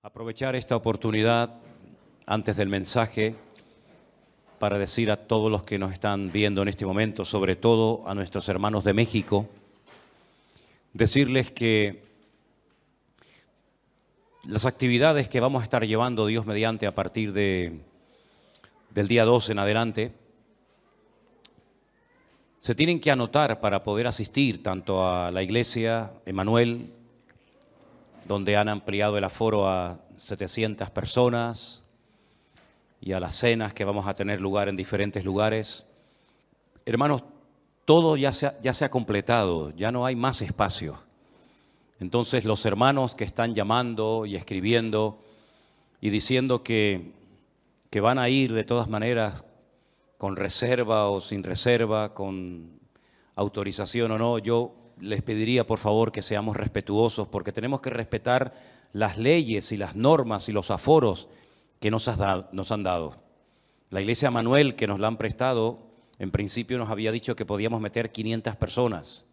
Aprovechar esta oportunidad antes del mensaje para decir a todos los que nos están viendo en este momento, sobre todo a nuestros hermanos de México, decirles que las actividades que vamos a estar llevando Dios mediante a partir del día 2 en adelante se tienen que anotar para poder asistir tanto a la iglesia Emmanuel, donde han ampliado el aforo a 700 personas, y a las cenas que vamos a tener lugar en diferentes lugares. Hermanos, todo ya se ha completado, ya no hay más espacio. Entonces los hermanos que están llamando y escribiendo y diciendo que van a ir de todas maneras con reserva o sin reserva, con autorización o no, yo les pediría por favor que seamos respetuosos, porque tenemos que respetar las leyes y las normas y los aforos que nos han dado. La iglesia Manuel, que nos la han prestado, en principio nos había dicho que podíamos meter 500 personas.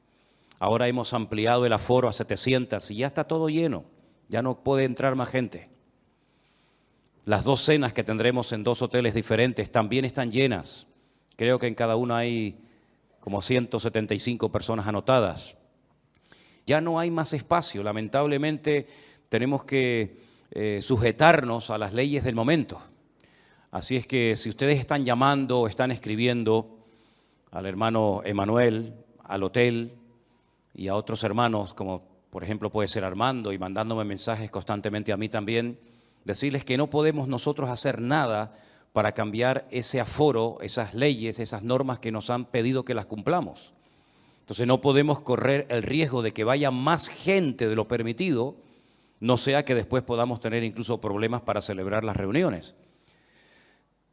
Ahora hemos ampliado el aforo a 700 y ya está todo lleno, ya no puede entrar más gente. Las 2 cenas que tendremos en 2 hoteles diferentes también están llenas. Creo que en cada una hay como 175 personas anotadas. Ya no hay más espacio, lamentablemente tenemos que sujetarnos a las leyes del momento. Así es que si ustedes están llamando, están escribiendo al hermano Emmanuel, al hotel y a otros hermanos, como por ejemplo puede ser Armando, y mandándome mensajes constantemente a mí también, decirles que no podemos nosotros hacer nada para cambiar ese aforo, esas leyes, esas normas que nos han pedido que las cumplamos. Entonces no podemos correr el riesgo de que vaya más gente de lo permitido, no sea que después podamos tener incluso problemas para celebrar las reuniones.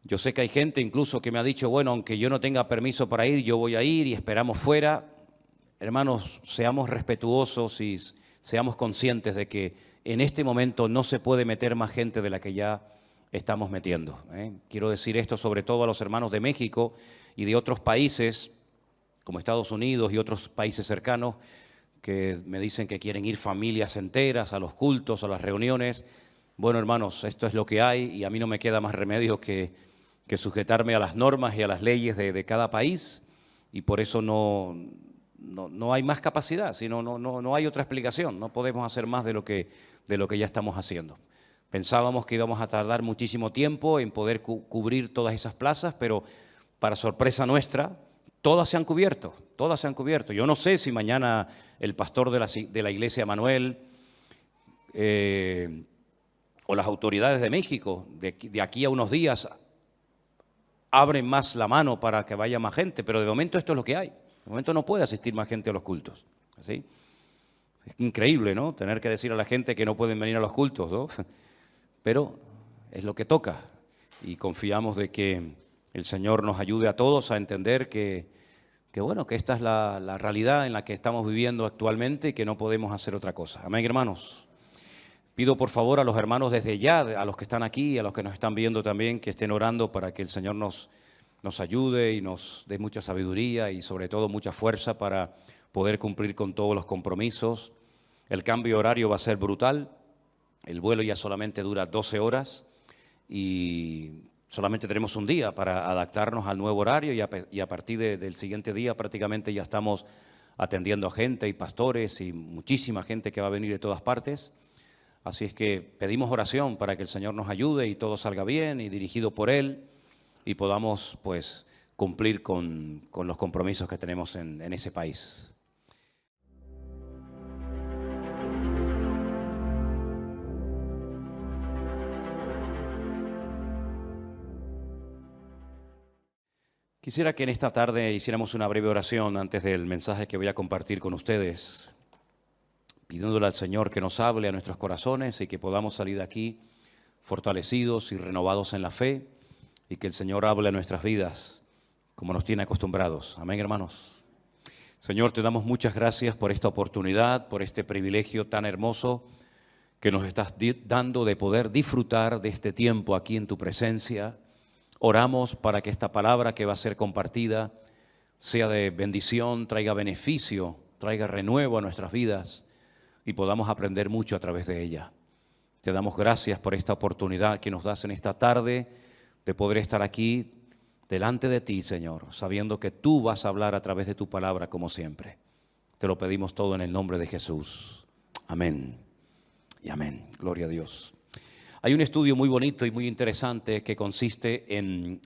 Yo sé que hay gente incluso que me ha dicho, bueno, aunque yo no tenga permiso para ir, yo voy a ir y esperamos fuera. Hermanos, seamos respetuosos y seamos conscientes de que en este momento no se puede meter más gente de la que ya estamos metiendo. Quiero decir esto sobre todo a los hermanos de México y de otros países, como Estados Unidos y otros países cercanos, que me dicen que quieren ir familias enteras a los cultos, a las reuniones. Bueno, hermanos, esto es lo que hay y a mí no me queda más remedio que sujetarme a las normas y a las leyes de cada país, y por eso no hay más capacidad, sino no hay otra explicación. No podemos hacer más de lo que ya estamos haciendo. Pensábamos que íbamos a tardar muchísimo tiempo en poder cubrir todas esas plazas, pero para sorpresa nuestra, todas se han cubierto, todas se han cubierto. Yo no sé si mañana el pastor de la iglesia Manuel o las autoridades de México, de aquí a unos días, abren más la mano para que vaya más gente, pero de momento esto es lo que hay. De momento no puede asistir más gente a los cultos. ¿Sí? Es increíble, ¿no? Tener que decir a la gente que no pueden venir a los cultos, ¿no? Pero es lo que toca y confiamos de que el Señor nos ayude a todos a entender que bueno, que esta es la realidad en la que estamos viviendo actualmente y que no podemos hacer otra cosa. Amén, hermanos. Pido por favor a los hermanos desde ya, a los que están aquí, a los que nos están viendo también, que estén orando para que el Señor nos ayude y nos dé mucha sabiduría y sobre todo mucha fuerza para poder cumplir con todos los compromisos. El cambio horario va a ser brutal. El vuelo ya solamente dura 12 horas y solamente tenemos un día para adaptarnos al nuevo horario y a partir del siguiente día prácticamente ya estamos atendiendo a gente y pastores y muchísima gente que va a venir de todas partes. Así es que pedimos oración para que el Señor nos ayude y todo salga bien y dirigido por Él y podamos pues cumplir con los compromisos que tenemos en ese país. Quisiera que en esta tarde hiciéramos una breve oración antes del mensaje que voy a compartir con ustedes, pidiéndole al Señor que nos hable a nuestros corazones y que podamos salir de aquí fortalecidos y renovados en la fe y que el Señor hable a nuestras vidas como nos tiene acostumbrados. Amén, hermanos. Señor, te damos muchas gracias por esta oportunidad, por este privilegio tan hermoso que nos estás dando de poder disfrutar de este tiempo aquí en tu presencia. Oramos para que esta palabra que va a ser compartida sea de bendición, traiga beneficio, traiga renuevo a nuestras vidas y podamos aprender mucho a través de ella. Te damos gracias por esta oportunidad que nos das en esta tarde de poder estar aquí delante de ti, Señor, sabiendo que tú vas a hablar a través de tu palabra como siempre. Te lo pedimos todo en el nombre de Jesús. Amén y amén. Gloria a Dios. Hay un estudio muy bonito y muy interesante que consiste en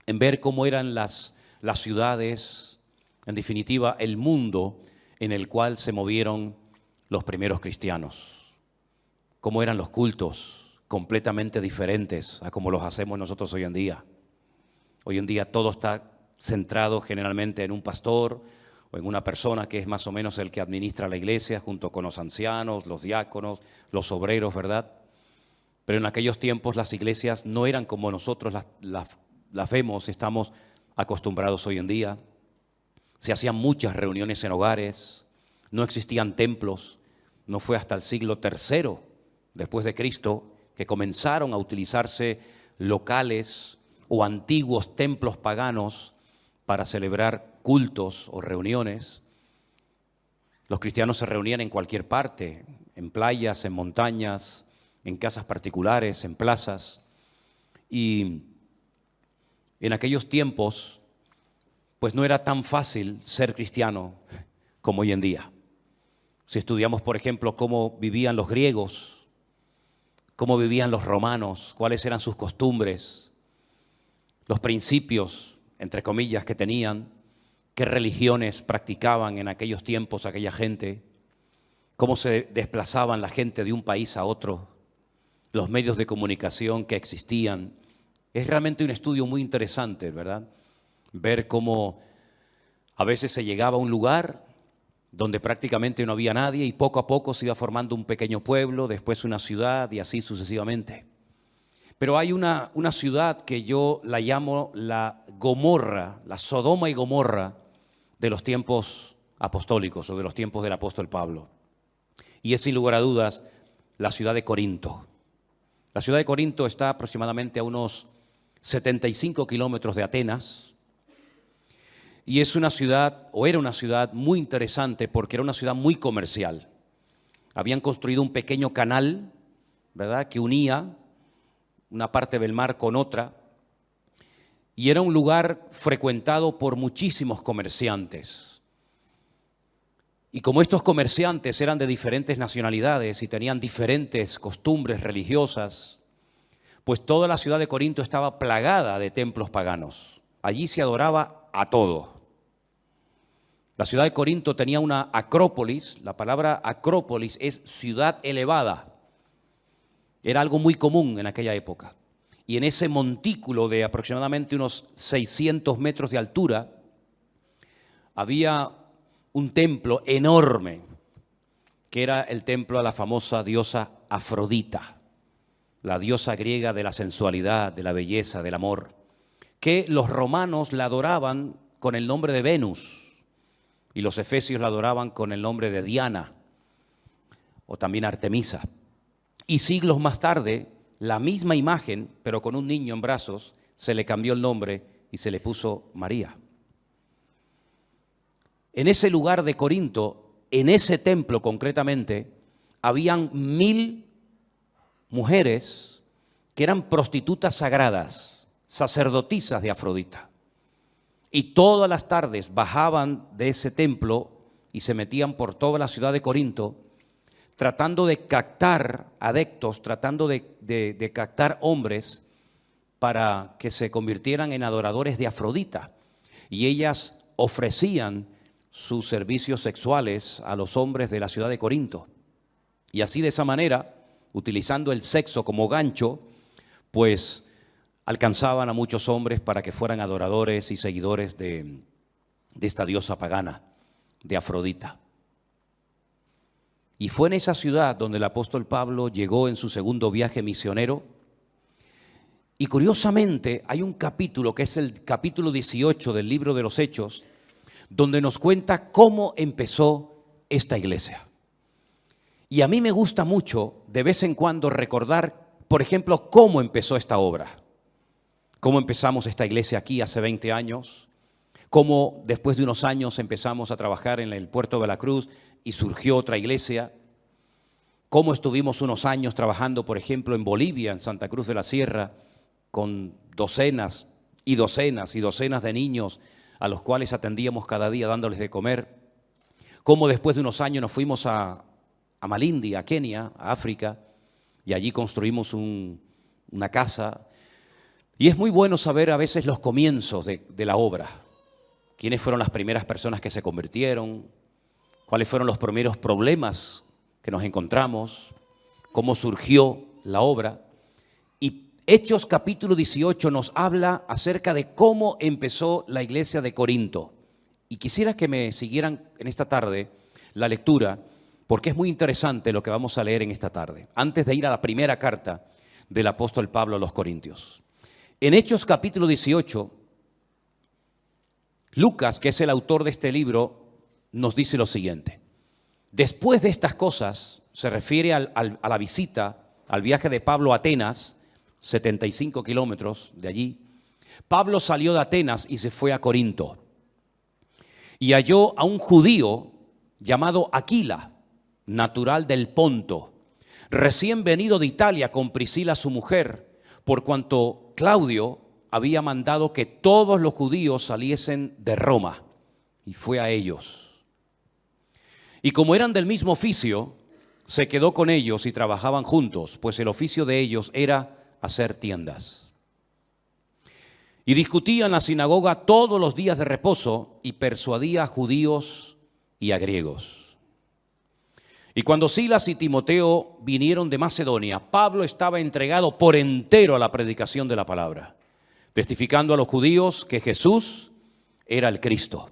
ver cómo eran las ciudades, en definitiva, el mundo en el cual se movieron los primeros cristianos. Cómo eran los cultos, completamente diferentes a como los hacemos nosotros hoy en día. Hoy en día todo está centrado generalmente en un pastor o en una persona que es más o menos el que administra la iglesia junto con los ancianos, los diáconos, los obreros, ¿verdad? Pero en aquellos tiempos las iglesias no eran como nosotros las vemos, estamos acostumbrados hoy en día. Se hacían muchas reuniones en hogares, no existían templos. No fue hasta el siglo III después de Cristo que comenzaron a utilizarse locales o antiguos templos paganos para celebrar cultos o reuniones. Los cristianos se reunían en cualquier parte, en playas, en montañas, en casas particulares, en plazas. Y en aquellos tiempos, pues no era tan fácil ser cristiano como hoy en día. Si estudiamos, por ejemplo, cómo vivían los griegos, cómo vivían los romanos, cuáles eran sus costumbres, los principios, entre comillas, que tenían, qué religiones practicaban en aquellos tiempos aquella gente, cómo se desplazaban la gente de un país a otro, los medios de comunicación que existían. Es realmente un estudio muy interesante, ¿verdad? Ver cómo a veces se llegaba a un lugar donde prácticamente no había nadie y poco a poco se iba formando un pequeño pueblo, después una ciudad y así sucesivamente. Pero hay una ciudad que yo la llamo la Gomorra, la Sodoma y Gomorra de los tiempos apostólicos o de los tiempos del apóstol Pablo. Y es sin lugar a dudas la ciudad de Corinto. La ciudad de Corinto está aproximadamente a unos 75 kilómetros de Atenas. Y es una ciudad, o era una ciudad muy interesante porque era una ciudad muy comercial. Habían construido un pequeño canal, ¿verdad?, que unía una parte del mar con otra. Y era un lugar frecuentado por muchísimos comerciantes. Y como estos comerciantes eran de diferentes nacionalidades y tenían diferentes costumbres religiosas, pues toda la ciudad de Corinto estaba plagada de templos paganos. Allí se adoraba a todo. La ciudad de Corinto tenía una acrópolis. La palabra acrópolis es ciudad elevada. Era algo muy común en aquella época. Y en ese montículo de aproximadamente unos 600 metros de altura había un templo enorme, que era el templo a la famosa diosa Afrodita, la diosa griega de la sensualidad, de la belleza, del amor, que los romanos la adoraban con el nombre de Venus. Y los efesios la adoraban con el nombre de Diana o también Artemisa. Y siglos más tarde, la misma imagen, pero con un niño en brazos, se le cambió el nombre y se le puso María. En ese lugar de Corinto, en ese templo concretamente, habían 1000 mujeres que eran prostitutas sagradas, sacerdotisas de Afrodita. Y todas las tardes bajaban de ese templo y se metían por toda la ciudad de Corinto tratando de captar adeptos, tratando de captar hombres para que se convirtieran en adoradores de Afrodita. Y ellas ofrecían sus servicios sexuales a los hombres de la ciudad de Corinto. Y así de esa manera, utilizando el sexo como gancho, pues alcanzaban a muchos hombres para que fueran adoradores y seguidores de esta diosa pagana, de Afrodita. Y fue en esa ciudad donde el apóstol Pablo llegó en su segundo viaje misionero. Y curiosamente hay un capítulo que es el capítulo 18 del libro de los Hechos, donde nos cuenta cómo empezó esta iglesia. Y a mí me gusta mucho de vez en cuando recordar, por ejemplo, cómo empezó esta obra. Cómo empezamos esta iglesia aquí hace 20 años, cómo después de unos años empezamos a trabajar en el puerto de Veracruz y surgió otra iglesia, cómo estuvimos unos años trabajando, por ejemplo, en Bolivia, en Santa Cruz de la Sierra, con docenas y docenas y docenas de niños a los cuales atendíamos cada día dándoles de comer. Cómo después de unos años nos fuimos a Malindi, a Kenia, a África, y allí construimos una casa. Y es muy bueno saber a veces los comienzos de la obra. ¿Quiénes fueron las primeras personas que se convirtieron? ¿Cuáles fueron los primeros problemas que nos encontramos? ¿Cómo surgió la obra? Y Hechos capítulo 18 nos habla acerca de cómo empezó la iglesia de Corinto. Y quisiera que me siguieran en esta tarde la lectura, porque es muy interesante lo que vamos a leer en esta tarde, antes de ir a la primera carta del apóstol Pablo a los Corintios. En Hechos capítulo 18, Lucas, que es el autor de este libro, nos dice lo siguiente. Después de estas cosas, se refiere a la visita, al viaje de Pablo a Atenas, 75 kilómetros de allí. Pablo salió de Atenas y se fue a Corinto. Y halló a un judío llamado Aquila, natural del Ponto, recién venido de Italia con Priscila su mujer, por cuanto Claudio había mandado que todos los judíos saliesen de Roma, y fue a ellos. Y como eran del mismo oficio, se quedó con ellos y trabajaban juntos, pues el oficio de ellos era hacer tiendas. Y discutía en la sinagoga todos los días de reposo y persuadía a judíos y a griegos. Y cuando Silas y Timoteo vinieron de Macedonia, Pablo estaba entregado por entero a la predicación de la palabra, testificando a los judíos que Jesús era el Cristo.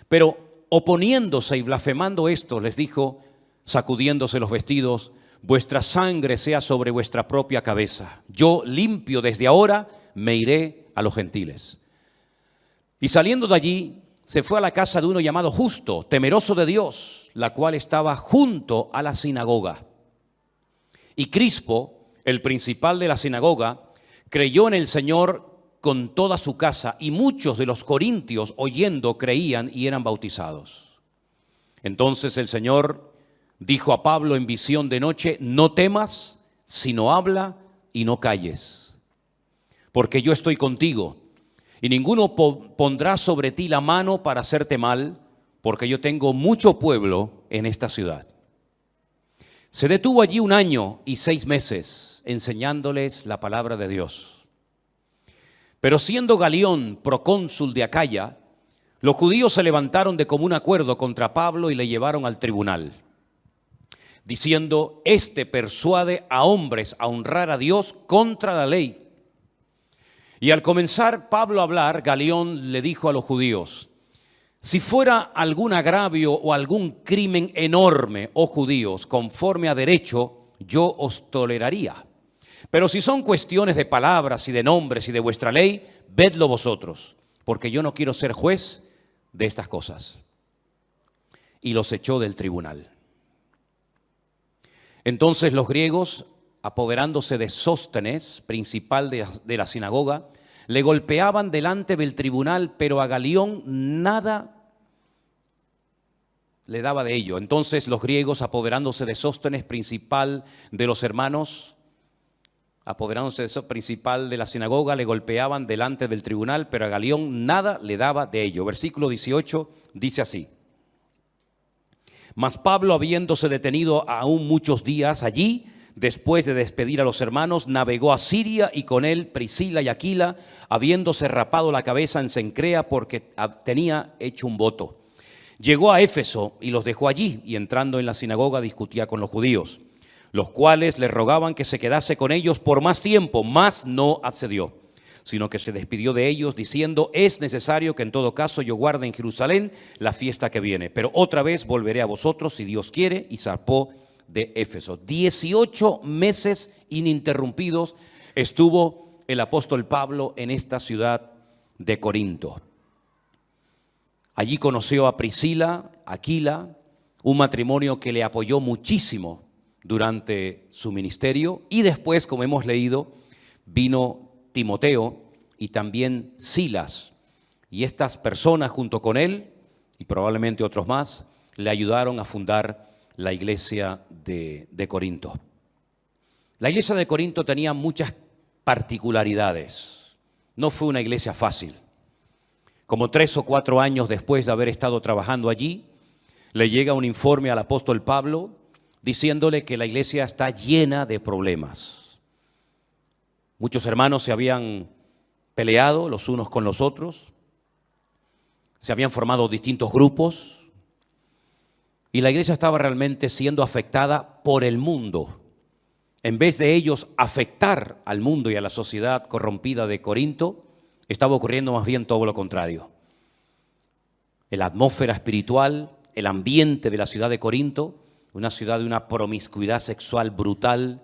Pero oponiéndose y blasfemando estos, les dijo, sacudiéndose los vestidos, vuestra sangre sea sobre vuestra propia cabeza. Yo limpio desde ahora, me iré a los gentiles. Y saliendo de allí, se fue a la casa de uno llamado Justo, temeroso de Dios, la cual estaba junto a la sinagoga. Y Crispo, el principal de la sinagoga, creyó en el Señor con toda su casa, y muchos de los corintios, oyendo, creían y eran bautizados. Entonces el Señor dijo a Pablo en visión de noche, no temas, sino habla y no calles, porque yo estoy contigo, y ninguno pondrá sobre ti la mano para hacerte mal, porque yo tengo mucho pueblo en esta ciudad. Se detuvo allí 1 año y 6 meses, enseñándoles la palabra de Dios. Pero siendo Galión procónsul de Acaya, los judíos se levantaron de común acuerdo contra Pablo y le llevaron al tribunal, diciendo, este persuade a hombres a honrar a Dios contra la ley. Y al comenzar Pablo a hablar, Galión le dijo a los judíos, si fuera algún agravio o algún crimen enorme, oh judíos, conforme a derecho, yo os toleraría. Pero si son cuestiones de palabras y de nombres y de vuestra ley, vedlo vosotros, porque yo no quiero ser juez de estas cosas. Y los echó del tribunal. Entonces los griegos, apoderándose de Sóstenes, principal de la sinagoga, le golpeaban delante del tribunal, pero a Galión nada le daba de ello. Entonces los griegos, apoderándose de Sóstenes, principal de los hermanos, apoderándose de principal de la sinagoga, le golpeaban delante del tribunal, pero a Galión nada le daba de ello. Versículo 18 dice así. Mas Pablo, habiéndose detenido aún muchos días allí, después de despedir a los hermanos, navegó a Siria, y con él Priscila y Aquila, habiéndose rapado la cabeza en Cencrea porque tenía hecho un voto. Llegó a Éfeso y los dejó allí, y entrando en la sinagoga discutía con los judíos, los cuales le rogaban que se quedase con ellos por más tiempo, mas no accedió, sino que se despidió de ellos diciendo, es necesario que en todo caso yo guarde en Jerusalén la fiesta que viene, pero otra vez volveré a vosotros si Dios quiere, y zarpó de Éfeso. 18 meses ininterrumpidos estuvo el apóstol Pablo en esta ciudad de Corinto. Allí conoció a Priscila, Aquila, un matrimonio que le apoyó muchísimo durante su ministerio, y después, como hemos leído, vino Timoteo y también Silas, y estas personas junto con él y probablemente otros más le ayudaron a fundar la iglesia de Corinto. La iglesia de Corinto tenía muchas particularidades. No fue una iglesia fácil. Como 3 o 4 años después de haber estado trabajando allí, le llega un informe al apóstol Pablo diciéndole que la iglesia está llena de problemas. Muchos hermanos se habían peleado los unos con los otros, se habían formado distintos grupos y la iglesia estaba realmente siendo afectada por el mundo. En vez de ellos afectar al mundo y a la sociedad corrompida de Corinto, estaba ocurriendo más bien todo lo contrario. La atmósfera espiritual, el ambiente de la ciudad de Corinto, una ciudad de una promiscuidad sexual brutal,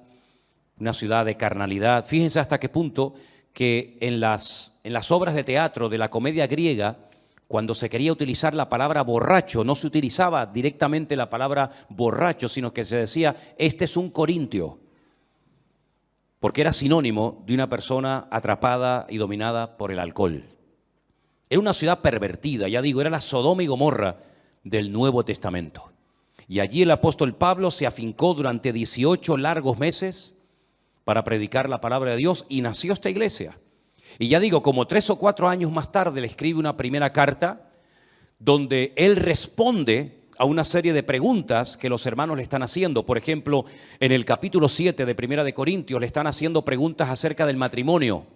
una ciudad de carnalidad. Fíjense hasta qué punto que en las obras de teatro de la comedia griega, cuando se quería utilizar la palabra borracho, no se utilizaba directamente la palabra borracho, sino que se decía, este es un corintio, porque era sinónimo de una persona atrapada y dominada por el alcohol. Era una ciudad pervertida, ya digo, era la Sodoma y Gomorra del Nuevo Testamento. Y allí el apóstol Pablo se afincó durante 18 largos meses para predicar la palabra de Dios y nació esta iglesia. Y ya digo, como 3 o 4 años más tarde le escribe una primera carta donde él responde a una serie de preguntas que los hermanos le están haciendo. Por ejemplo, en el capítulo 7 de Primera de Corintios le están haciendo preguntas acerca del matrimonio.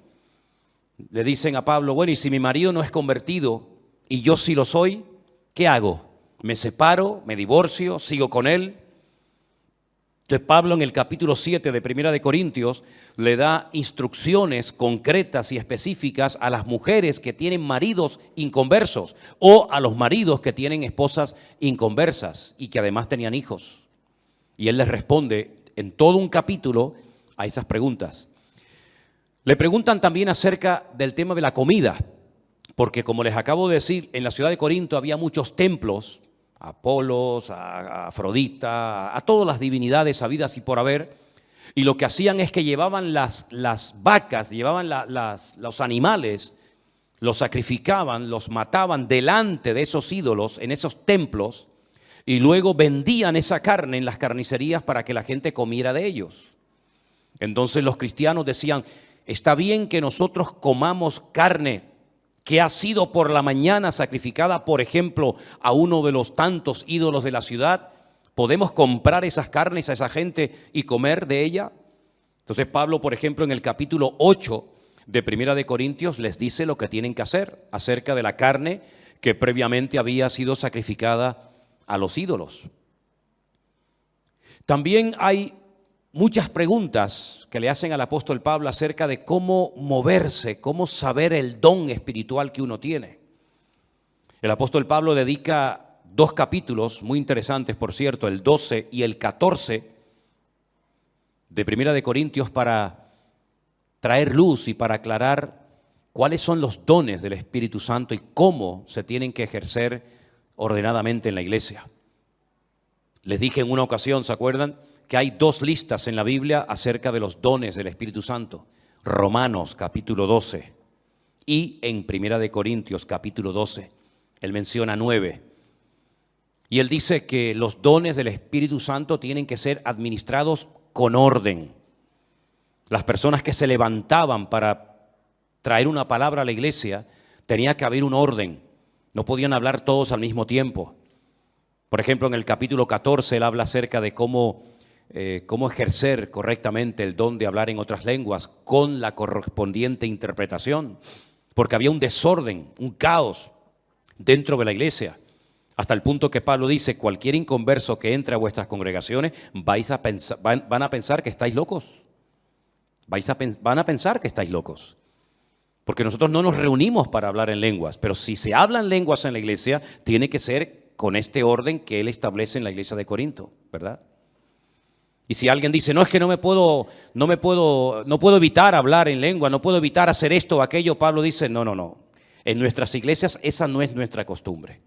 Le dicen a Pablo, bueno, y si mi marido no es convertido y yo sí lo soy, ¿qué hago? ¿Me separo? ¿Me divorcio? ¿Sigo con él? Entonces Pablo en el capítulo 7 de Primera de Corintios le da instrucciones concretas y específicas a las mujeres que tienen maridos inconversos o a los maridos que tienen esposas inconversas y que además tenían hijos. Y él les responde en todo un capítulo a esas preguntas. Le preguntan también acerca del tema de la comida, porque como les acabo de decir, en la ciudad de Corinto había muchos templos, a Apolos, a Afrodita, a todas las divinidades habidas y por haber, y lo que hacían es que llevaban las vacas, llevaban los animales, los sacrificaban, los mataban delante de esos ídolos, en esos templos, y luego vendían esa carne en las carnicerías para que la gente comiera de ellos. Entonces los cristianos decían, está bien que nosotros comamos carne que ha sido por la mañana sacrificada, por ejemplo, a uno de los tantos ídolos de la ciudad. ¿Podemos comprar esas carnes a esa gente y comer de ella? Entonces Pablo, por ejemplo, en el capítulo 8 de Primera de Corintios les dice lo que tienen que hacer acerca de la carne que previamente había sido sacrificada a los ídolos. También hay muchas preguntas que le hacen al apóstol Pablo acerca de cómo moverse, cómo saber el don espiritual que uno tiene. El apóstol Pablo dedica 2 capítulos muy interesantes, por cierto, el 12 y el 14 de Primera de Corintios para traer luz y para aclarar cuáles son los dones del Espíritu Santo y cómo se tienen que ejercer ordenadamente en la iglesia. Les dije en una ocasión, ¿se acuerdan?, que hay 2 listas en la Biblia acerca de los dones del Espíritu Santo. Romanos capítulo 12 y en Primera de Corintios capítulo 12. Él menciona 9. Y él dice que los dones del Espíritu Santo tienen que ser administrados con orden. Las personas que se levantaban para traer una palabra a la iglesia, tenía que haber un orden. No podían hablar todos al mismo tiempo. Por ejemplo, en el capítulo 14 él habla acerca de cómo ejercer correctamente el don de hablar en otras lenguas con la correspondiente interpretación, porque había un desorden, un caos dentro de la iglesia, hasta el punto que Pablo dice, cualquier inconverso que entre a vuestras congregaciones van a pensar que estáis locos, van a pensar que estáis locos, porque nosotros no nos reunimos para hablar en lenguas, pero si se hablan lenguas en la iglesia, tiene que ser con este orden que él establece en la iglesia de Corinto, ¿verdad? Y si alguien dice, no, es que no puedo evitar hablar en lengua, no puedo evitar hacer esto o aquello, Pablo dice, no. En nuestras iglesias esa no es nuestra costumbre.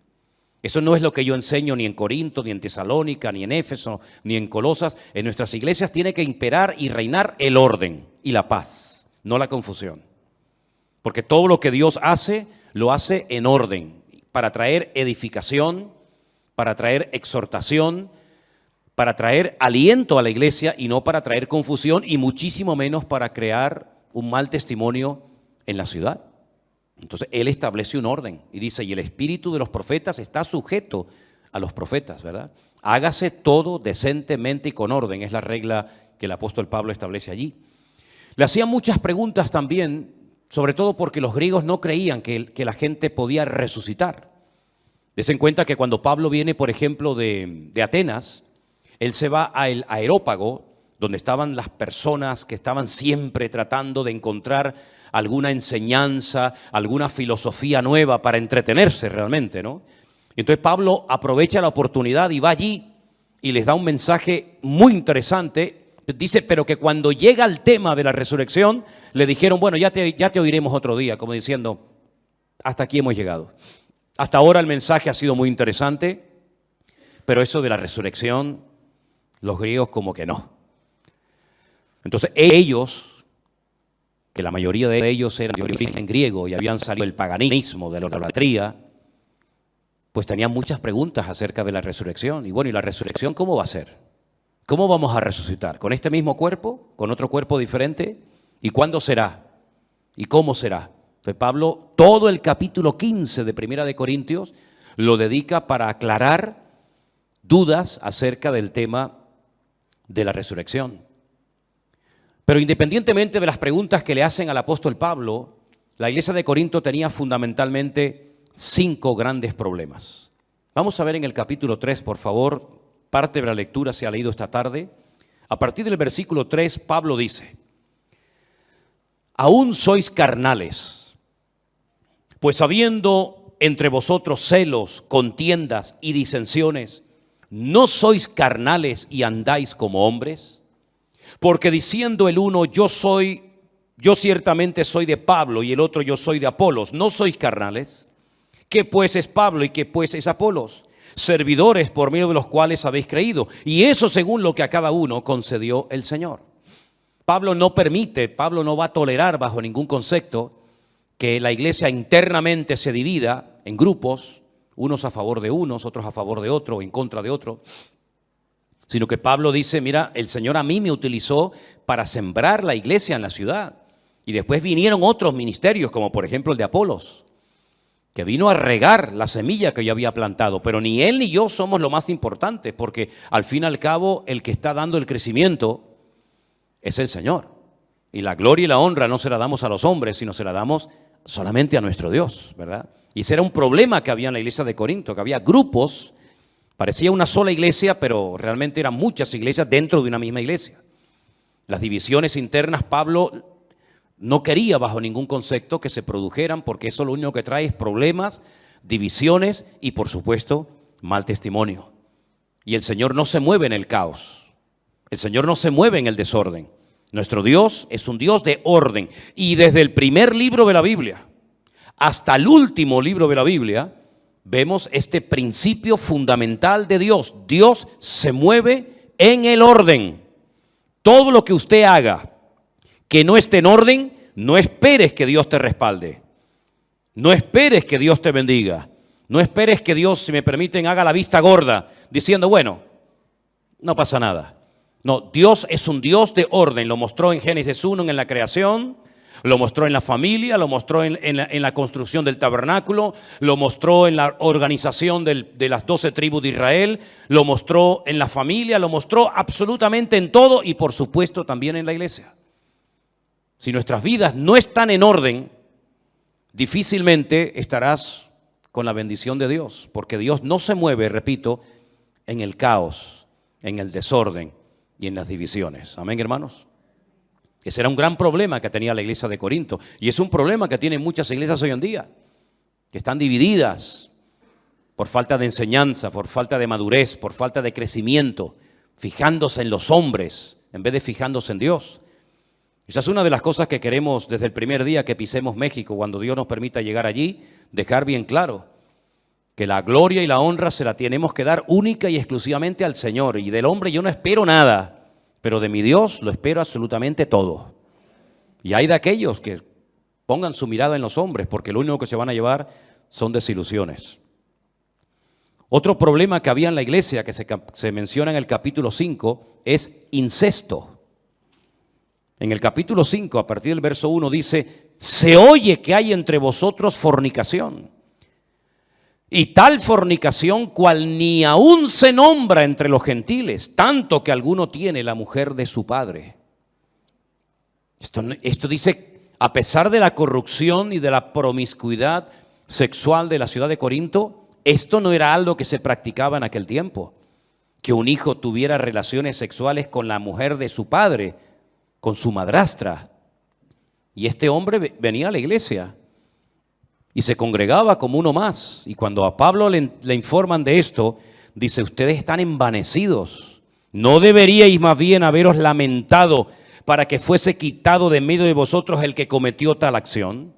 Eso no es lo que yo enseño ni en Corinto, ni en Tesalónica, ni en Éfeso, ni en Colosas. En nuestras iglesias tiene que imperar y reinar el orden y la paz, no la confusión. Porque todo lo que Dios hace, lo hace en orden, para traer edificación, para traer exhortación, para traer aliento a la iglesia y no para traer confusión y muchísimo menos para crear un mal testimonio en la ciudad. Entonces él establece un orden y dice, y el espíritu de los profetas está sujeto a los profetas, ¿verdad? Hágase todo decentemente y con orden, es la regla que el apóstol Pablo establece allí. Le hacían muchas preguntas también, sobre todo porque los griegos no creían que la gente podía resucitar. Desen cuenta que cuando Pablo viene, por ejemplo, de Atenas, él se va al Areópago, donde estaban las personas que estaban siempre tratando de encontrar alguna enseñanza, alguna filosofía nueva para entretenerse realmente, ¿no? Entonces Pablo aprovecha la oportunidad y va allí y les da un mensaje muy interesante. Dice, pero que cuando llega el tema de la resurrección, le dijeron, bueno, ya te oiremos otro día, como diciendo, hasta aquí hemos llegado. Hasta ahora el mensaje ha sido muy interesante, pero eso de la resurrección, los griegos como que no. Entonces ellos, que la mayoría de ellos eran de origen griego y habían salido del paganismo, de la idolatría, pues tenían muchas preguntas acerca de la resurrección. Y bueno, ¿y la resurrección cómo va a ser? ¿Cómo vamos a resucitar? ¿Con este mismo cuerpo? ¿Con otro cuerpo diferente? ¿Y cuándo será? ¿Y cómo será? Entonces Pablo, todo el capítulo 15 de Primera de Corintios lo dedica para aclarar dudas acerca del tema de la resurrección. Pero independientemente de las preguntas que le hacen al apóstol Pablo, la iglesia de Corinto tenía fundamentalmente 5 grandes problemas. Vamos a ver en el capítulo 3, por favor, parte de la lectura se ha leído esta tarde. A partir del versículo 3, Pablo dice, aún sois carnales, pues habiendo entre vosotros celos, contiendas y disensiones, ¿no sois carnales y andáis como hombres? Porque diciendo el uno, yo ciertamente soy de Pablo, y el otro, yo soy de Apolos, ¿no sois carnales? ¿Qué pues es Pablo y qué pues es Apolos? Servidores por medio de los cuales habéis creído, y eso según lo que a cada uno concedió el Señor. Pablo no va a tolerar bajo ningún concepto que la iglesia internamente se divida en grupos, unos a favor de unos, otros a favor de otro, en contra de otro, sino que Pablo dice, mira, el Señor a mí me utilizó para sembrar la iglesia en la ciudad, y después vinieron otros ministerios, como por ejemplo el de Apolos, que vino a regar la semilla que yo había plantado, pero ni él ni yo somos lo más importante, porque al fin y al cabo el que está dando el crecimiento es el Señor, y la gloria y la honra no se la damos a los hombres, sino se la damos solamente a nuestro Dios, ¿verdad? Y ese era un problema que había en la iglesia de Corinto, que había grupos, parecía una sola iglesia, pero realmente eran muchas iglesias dentro de una misma iglesia. Las divisiones internas, Pablo no quería bajo ningún concepto que se produjeran, porque eso lo único que trae es problemas, divisiones y por supuesto mal testimonio. Y el Señor no se mueve en el caos, el Señor no se mueve en el desorden. Nuestro Dios es un Dios de orden, y desde el primer libro de la Biblia hasta el último libro de la Biblia vemos este principio fundamental de Dios. Dios se mueve en el orden. Todo lo que usted haga que no esté en orden, no esperes que Dios te respalde. No esperes que Dios te bendiga. No esperes que Dios, si me permiten, haga la vista gorda, diciendo, bueno, no pasa nada. No, Dios es un Dios de orden. Lo mostró en Génesis 1 en la creación, lo mostró en la familia, lo mostró en la construcción del tabernáculo, lo mostró en la organización de las 12 tribus de Israel, lo mostró en la familia, lo mostró absolutamente en todo, y por supuesto también en la iglesia. Si nuestras vidas no están en orden, difícilmente estarás con la bendición de Dios, porque Dios no se mueve, repito, en el caos, en el desorden y en las divisiones. Amén, hermanos. Ese era un gran problema que tenía la iglesia de Corinto, y es un problema que tienen muchas iglesias hoy en día, que están divididas por falta de enseñanza, por falta de madurez, por falta de crecimiento, fijándose en los hombres en vez de fijándose en Dios. Esa es una de las cosas que queremos desde el primer día que pisemos México, cuando Dios nos permita llegar allí, dejar bien claro que la gloria y la honra se la tenemos que dar única y exclusivamente al Señor, y del hombre yo no espero nada, pero de mi Dios lo espero absolutamente todo. Y hay de aquellos que pongan su mirada en los hombres, porque lo único que se van a llevar son desilusiones. Otro problema que había en la iglesia, que se menciona en el capítulo 5, es incesto. En el capítulo 5, a partir del verso 1, dice: se oye que hay entre vosotros fornicación, y tal fornicación cual ni aún se nombra entre los gentiles, tanto que alguno tiene la mujer de su padre. Esto dice, a pesar de la corrupción y de la promiscuidad sexual de la ciudad de Corinto, esto no era algo que se practicaba en aquel tiempo, que un hijo tuviera relaciones sexuales con la mujer de su padre, con su madrastra. Y este hombre venía a la iglesia y se congregaba como uno más. Y cuando a Pablo le informan de esto, dice: ustedes están envanecidos. ¿No deberíais más bien haberos lamentado para que fuese quitado de medio de vosotros el que cometió tal acción?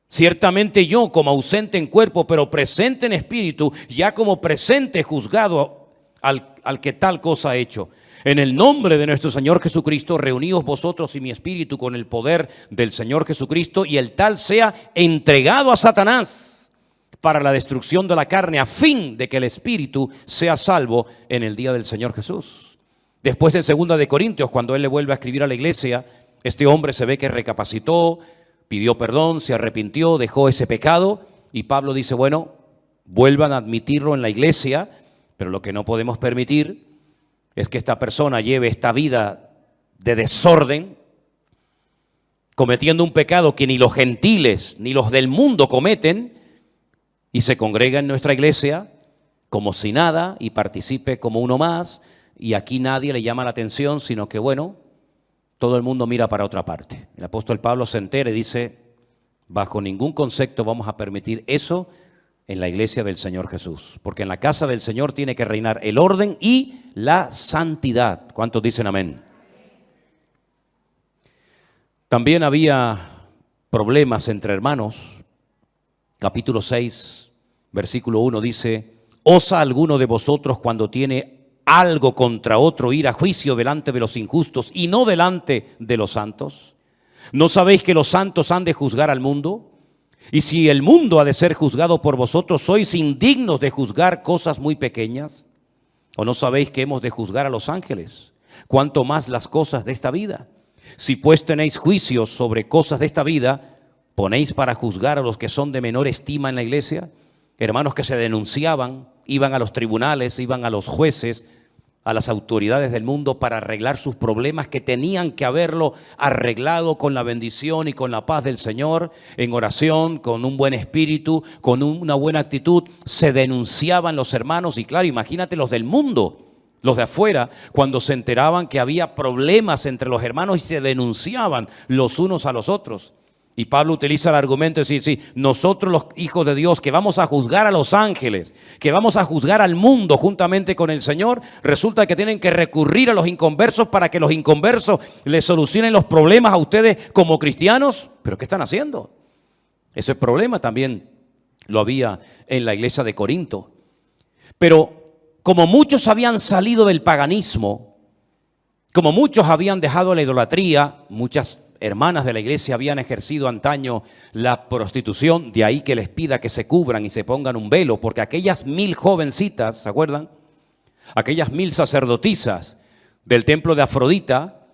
Ciertamente yo, como ausente en cuerpo, pero presente en espíritu, ya como presente he juzgado al que tal cosa ha hecho. En el nombre de nuestro Señor Jesucristo, reuníos vosotros y mi espíritu con el poder del Señor Jesucristo, y el tal sea entregado a Satanás para la destrucción de la carne, a fin de que el espíritu sea salvo en el día del Señor Jesús. Después, en 2 de Corintios, cuando él le vuelve a escribir a la iglesia, este hombre se ve que recapacitó, pidió perdón, se arrepintió, dejó ese pecado, y Pablo dice: bueno, vuelvan a admitirlo en la iglesia, pero lo que no podemos permitir es que esta persona lleve esta vida de desorden, cometiendo un pecado que ni los gentiles ni los del mundo cometen, y se congrega en nuestra iglesia como si nada y participe como uno más, y aquí nadie le llama la atención, sino que bueno, todo el mundo mira para otra parte. El apóstol Pablo se entera y dice: bajo ningún concepto vamos a permitir eso en la iglesia del Señor Jesús, porque en la casa del Señor tiene que reinar el orden y la santidad. ¿Cuántos dicen amén? También había problemas entre hermanos. Capítulo 6, versículo 1 dice: ¿osa alguno de vosotros, cuando tiene algo contra otro, ir a juicio delante de los injustos y no delante de los santos? ¿No sabéis que los santos han de juzgar al mundo? Y si el mundo ha de ser juzgado por vosotros, ¿sois indignos de juzgar cosas muy pequeñas? ¿O no sabéis que hemos de juzgar a los ángeles? ¿Cuánto más las cosas de esta vida? Si pues tenéis juicios sobre cosas de esta vida, ¿ponéis para juzgar a los que son de menor estima en la iglesia? Hermanos que se denunciaban, iban a los tribunales, iban a los jueces, a las autoridades del mundo para arreglar sus problemas, que tenían que haberlo arreglado con la bendición y con la paz del Señor, en oración, con un buen espíritu, con una buena actitud. Se denunciaban los hermanos, y claro, imagínate los del mundo, los de afuera, cuando se enteraban que había problemas entre los hermanos, y se denunciaban los unos a los otros. Y Pablo utiliza el argumento de decir: sí, nosotros los hijos de Dios, que vamos a juzgar a los ángeles, que vamos a juzgar al mundo juntamente con el Señor, resulta que tienen que recurrir a los inconversos para que los inconversos les solucionen los problemas a ustedes como cristianos. ¿Pero qué están haciendo? Ese problema también lo había en la iglesia de Corinto. Pero como muchos habían salido del paganismo, como muchos habían dejado la idolatría, muchas hermanas de la iglesia habían ejercido antaño la prostitución, de ahí que les pida que se cubran y se pongan un velo, porque aquellas 1000 jovencitas, ¿se acuerdan? Aquellas 1000 sacerdotisas del templo de Afrodita,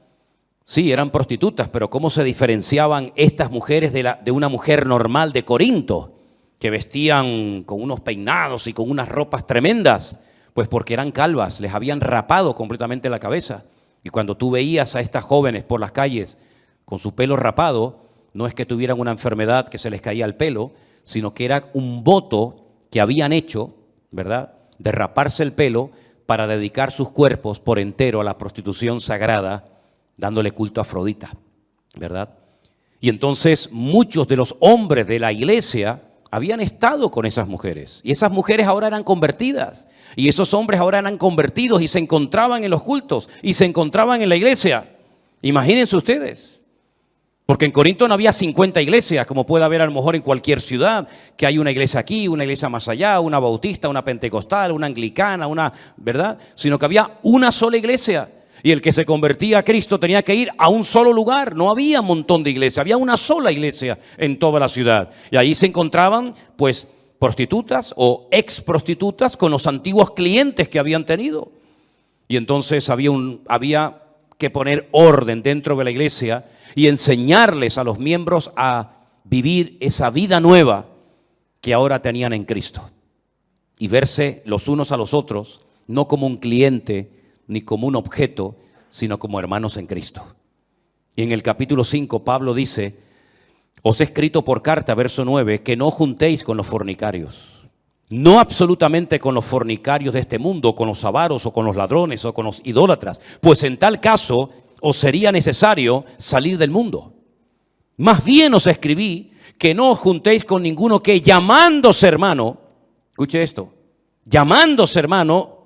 sí, eran prostitutas, pero ¿cómo se diferenciaban estas mujeres de una mujer normal de Corinto, que vestían con unos peinados y con unas ropas tremendas? Pues porque eran calvas, les habían rapado completamente la cabeza. Y cuando tú veías a estas jóvenes por las calles con su pelo rapado, no es que tuvieran una enfermedad que se les caía el pelo, sino que era un voto que habían hecho, ¿verdad?, de raparse el pelo para dedicar sus cuerpos por entero a la prostitución sagrada, dándole culto a Afrodita, ¿verdad? Y entonces muchos de los hombres de la iglesia habían estado con esas mujeres, y esas mujeres ahora eran convertidas, y esos hombres ahora eran convertidos y se encontraban en los cultos y se encontraban en la iglesia. Imagínense ustedes. Porque en Corinto no había 50 iglesias, como puede haber a lo mejor en cualquier ciudad, que hay una iglesia aquí, una iglesia más allá, una bautista, una pentecostal, una anglicana, ¿verdad? Sino que había una sola iglesia. Y el que se convertía a Cristo tenía que ir a un solo lugar. No había un montón de iglesias, había una sola iglesia en toda la ciudad. Y ahí se encontraban, pues, prostitutas o ex prostitutas con los antiguos clientes que habían tenido. Y entonces había que poner orden dentro de la iglesia y enseñarles a los miembros a vivir esa vida nueva que ahora tenían en Cristo. Y verse los unos a los otros, no como un cliente ni como un objeto, sino como hermanos en Cristo. Y en el capítulo 5 Pablo dice: os he escrito por carta, verso 9, que no juntéis con los fornicarios. No absolutamente con los fornicarios de este mundo, con los avaros o con los ladrones o con los idólatras, pues en tal caso os sería necesario salir del mundo. Más bien os escribí que no os juntéis con ninguno que llamándose hermano, escuche esto, llamándose hermano,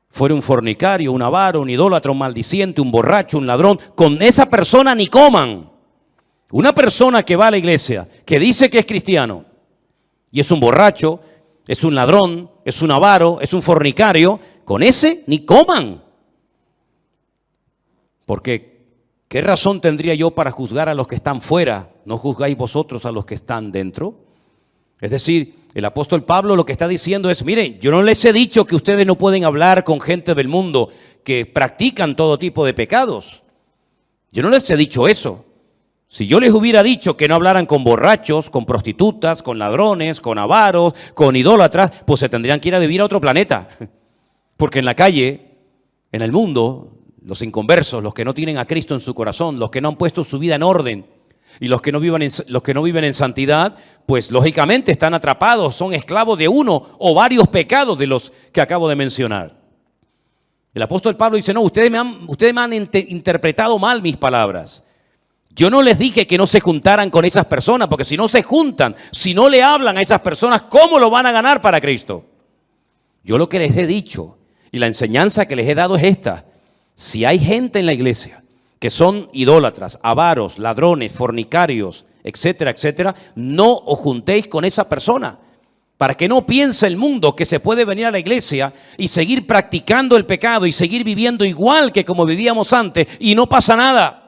fuera un fornicario, un avaro, un idólatra, un maldiciente, un borracho, un ladrón. Con esa persona ni coman. Una persona que va a la iglesia, que dice que es cristiano y es un borracho, es un ladrón, es un avaro, es un fornicario, con ese ni coman. Porque ¿qué razón tendría yo para juzgar a los que están fuera? ¿No juzgáis vosotros a los que están dentro? Es decir, el apóstol Pablo lo que está diciendo es: miren, yo no les he dicho que ustedes no pueden hablar con gente del mundo que practican todo tipo de pecados. Yo no les he dicho eso. Si yo les hubiera dicho que no hablaran con borrachos, con prostitutas, con ladrones, con avaros, con idólatras, pues se tendrían que ir a vivir a otro planeta. Porque en la calle, en el mundo, los inconversos, los que no tienen a Cristo en su corazón, los que no han puesto su vida en orden y los que no viven en santidad, pues lógicamente están atrapados, son esclavos de uno o varios pecados de los que acabo de mencionar. El apóstol Pablo dice: no, ustedes me han interpretado mal mis palabras. Yo no les dije que no se juntaran con esas personas, porque si no se juntan, si no le hablan a esas personas, ¿cómo lo van a ganar para Cristo? Yo lo que les he dicho y la enseñanza que les he dado es esta: si hay gente en la iglesia que son idólatras, avaros, ladrones, fornicarios, etcétera, etcétera, no os juntéis con esa persona, para que no piense el mundo que se puede venir a la iglesia y seguir practicando el pecado y seguir viviendo igual que como vivíamos antes y no pasa nada.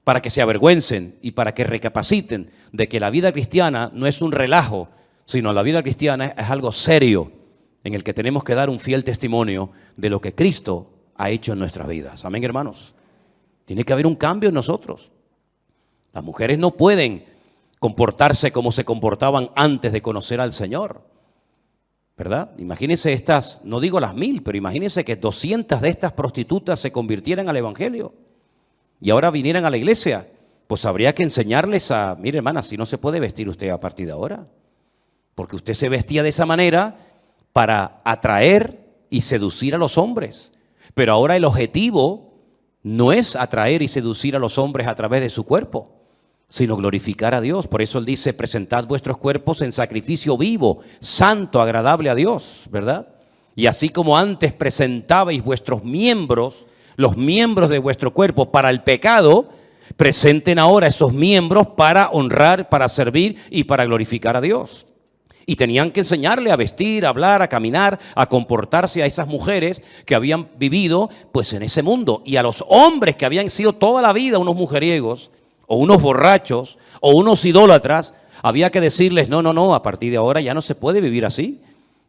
Para que se avergüencen y para que recapaciten de que la vida cristiana no es un relajo, sino la vida cristiana es algo serio en el que tenemos que dar un fiel testimonio de lo que Cristo ha hecho en nuestras vidas. Amén, hermanos. Tiene que haber un cambio en nosotros. Las mujeres no pueden comportarse como se comportaban antes de conocer al Señor, ¿verdad? Imagínense estas, no digo las 1000, pero imagínense que 200 de estas prostitutas se convirtieran al evangelio y ahora vinieran a la iglesia. Pues habría que enseñarles a: mire, hermana, si no se puede vestir usted a partir de ahora, porque usted se vestía de esa manera para atraer y seducir a los hombres, pero ahora el objetivo no es atraer y seducir a los hombres a través de su cuerpo, sino glorificar a Dios. Por eso Él dice: presentad vuestros cuerpos en sacrificio vivo, santo, agradable a Dios, ¿verdad? Y así como antes presentabais vuestros miembros, los miembros de vuestro cuerpo para el pecado, presenten ahora esos miembros para honrar, para servir y para glorificar a Dios. Y tenían que enseñarle a vestir, a hablar, a caminar, a comportarse a esas mujeres que habían vivido pues en ese mundo. Y a los hombres que habían sido toda la vida unos mujeriegos o unos borrachos o unos idólatras, había que decirles: no, a partir de ahora ya no se puede vivir así.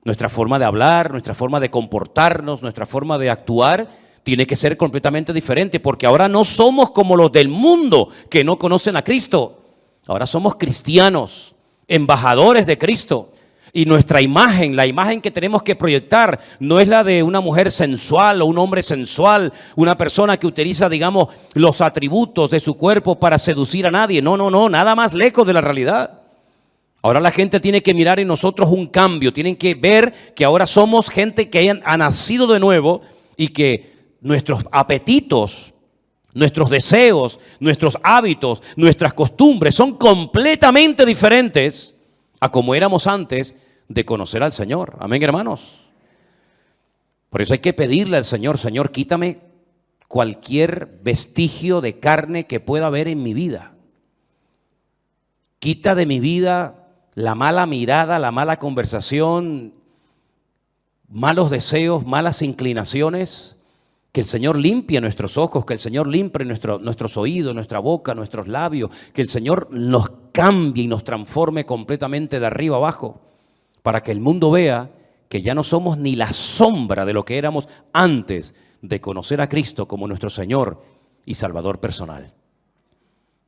Nuestra forma de hablar, nuestra forma de comportarnos, nuestra forma de actuar tiene que ser completamente diferente, porque ahora no somos como los del mundo que no conocen a Cristo. Ahora somos cristianos, embajadores de Cristo, y nuestra imagen, la imagen que tenemos que proyectar, no es la de una mujer sensual o un hombre sensual, una persona que utiliza, digamos, los atributos de su cuerpo para seducir a nadie. No, nada más lejos de la realidad. Ahora la gente tiene que mirar en nosotros un cambio, tienen que ver que ahora somos gente que ha nacido de nuevo y que nuestros apetitos, nuestros deseos, nuestros hábitos, nuestras costumbres son completamente diferentes a como éramos antes de conocer al Señor. Amén, hermanos. Por eso hay que pedirle al Señor: Señor, quítame cualquier vestigio de carne que pueda haber en mi vida. Quita de mi vida la mala mirada, la mala conversación, malos deseos, malas inclinaciones. Que el Señor limpie nuestros ojos, que el Señor limpie nuestros oídos, nuestra boca, nuestros labios, que el Señor nos cambie y nos transforme completamente de arriba abajo. para que el mundo vea que ya no somos ni la sombra de lo que éramos antes de conocer a Cristo como nuestro Señor y Salvador personal.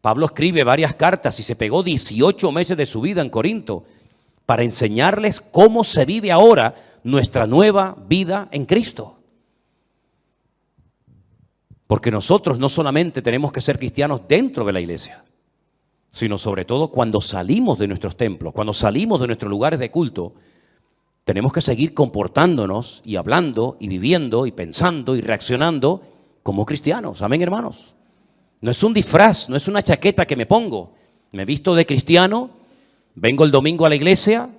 Pablo escribe varias cartas y se pegó 18 meses de su vida en Corinto para enseñarles cómo se vive ahora nuestra nueva vida en Cristo. Porque nosotros no solamente tenemos que ser cristianos dentro de la iglesia, sino sobre todo cuando salimos de nuestros templos, cuando salimos de nuestros lugares de culto, tenemos que seguir comportándonos y hablando y viviendo y pensando y reaccionando como cristianos. Amén, hermanos. No es un disfraz, no es una chaqueta que me pongo. Me visto de cristiano, vengo el domingo a la iglesia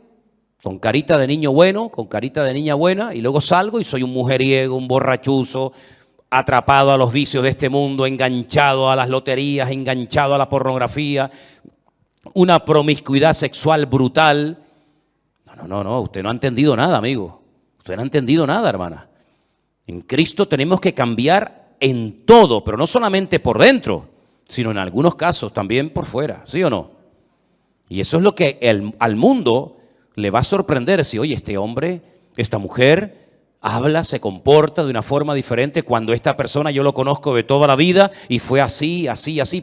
con carita de niño bueno, con carita de niña buena, y luego salgo y soy un mujeriego, un borrachuzo, atrapado a los vicios de este mundo, enganchado a las loterías, enganchado a la pornografía, una promiscuidad sexual brutal. No, usted no ha entendido nada, amigo. Usted no ha entendido nada, hermana. En Cristo tenemos que cambiar en todo, pero no solamente por dentro, sino en algunos casos también por fuera, ¿sí o no? Y eso es lo que al mundo le va a sorprender si, oye, este hombre, esta mujer habla, se comporta de una forma diferente cuando esta persona yo lo conozco de toda la vida y fue así,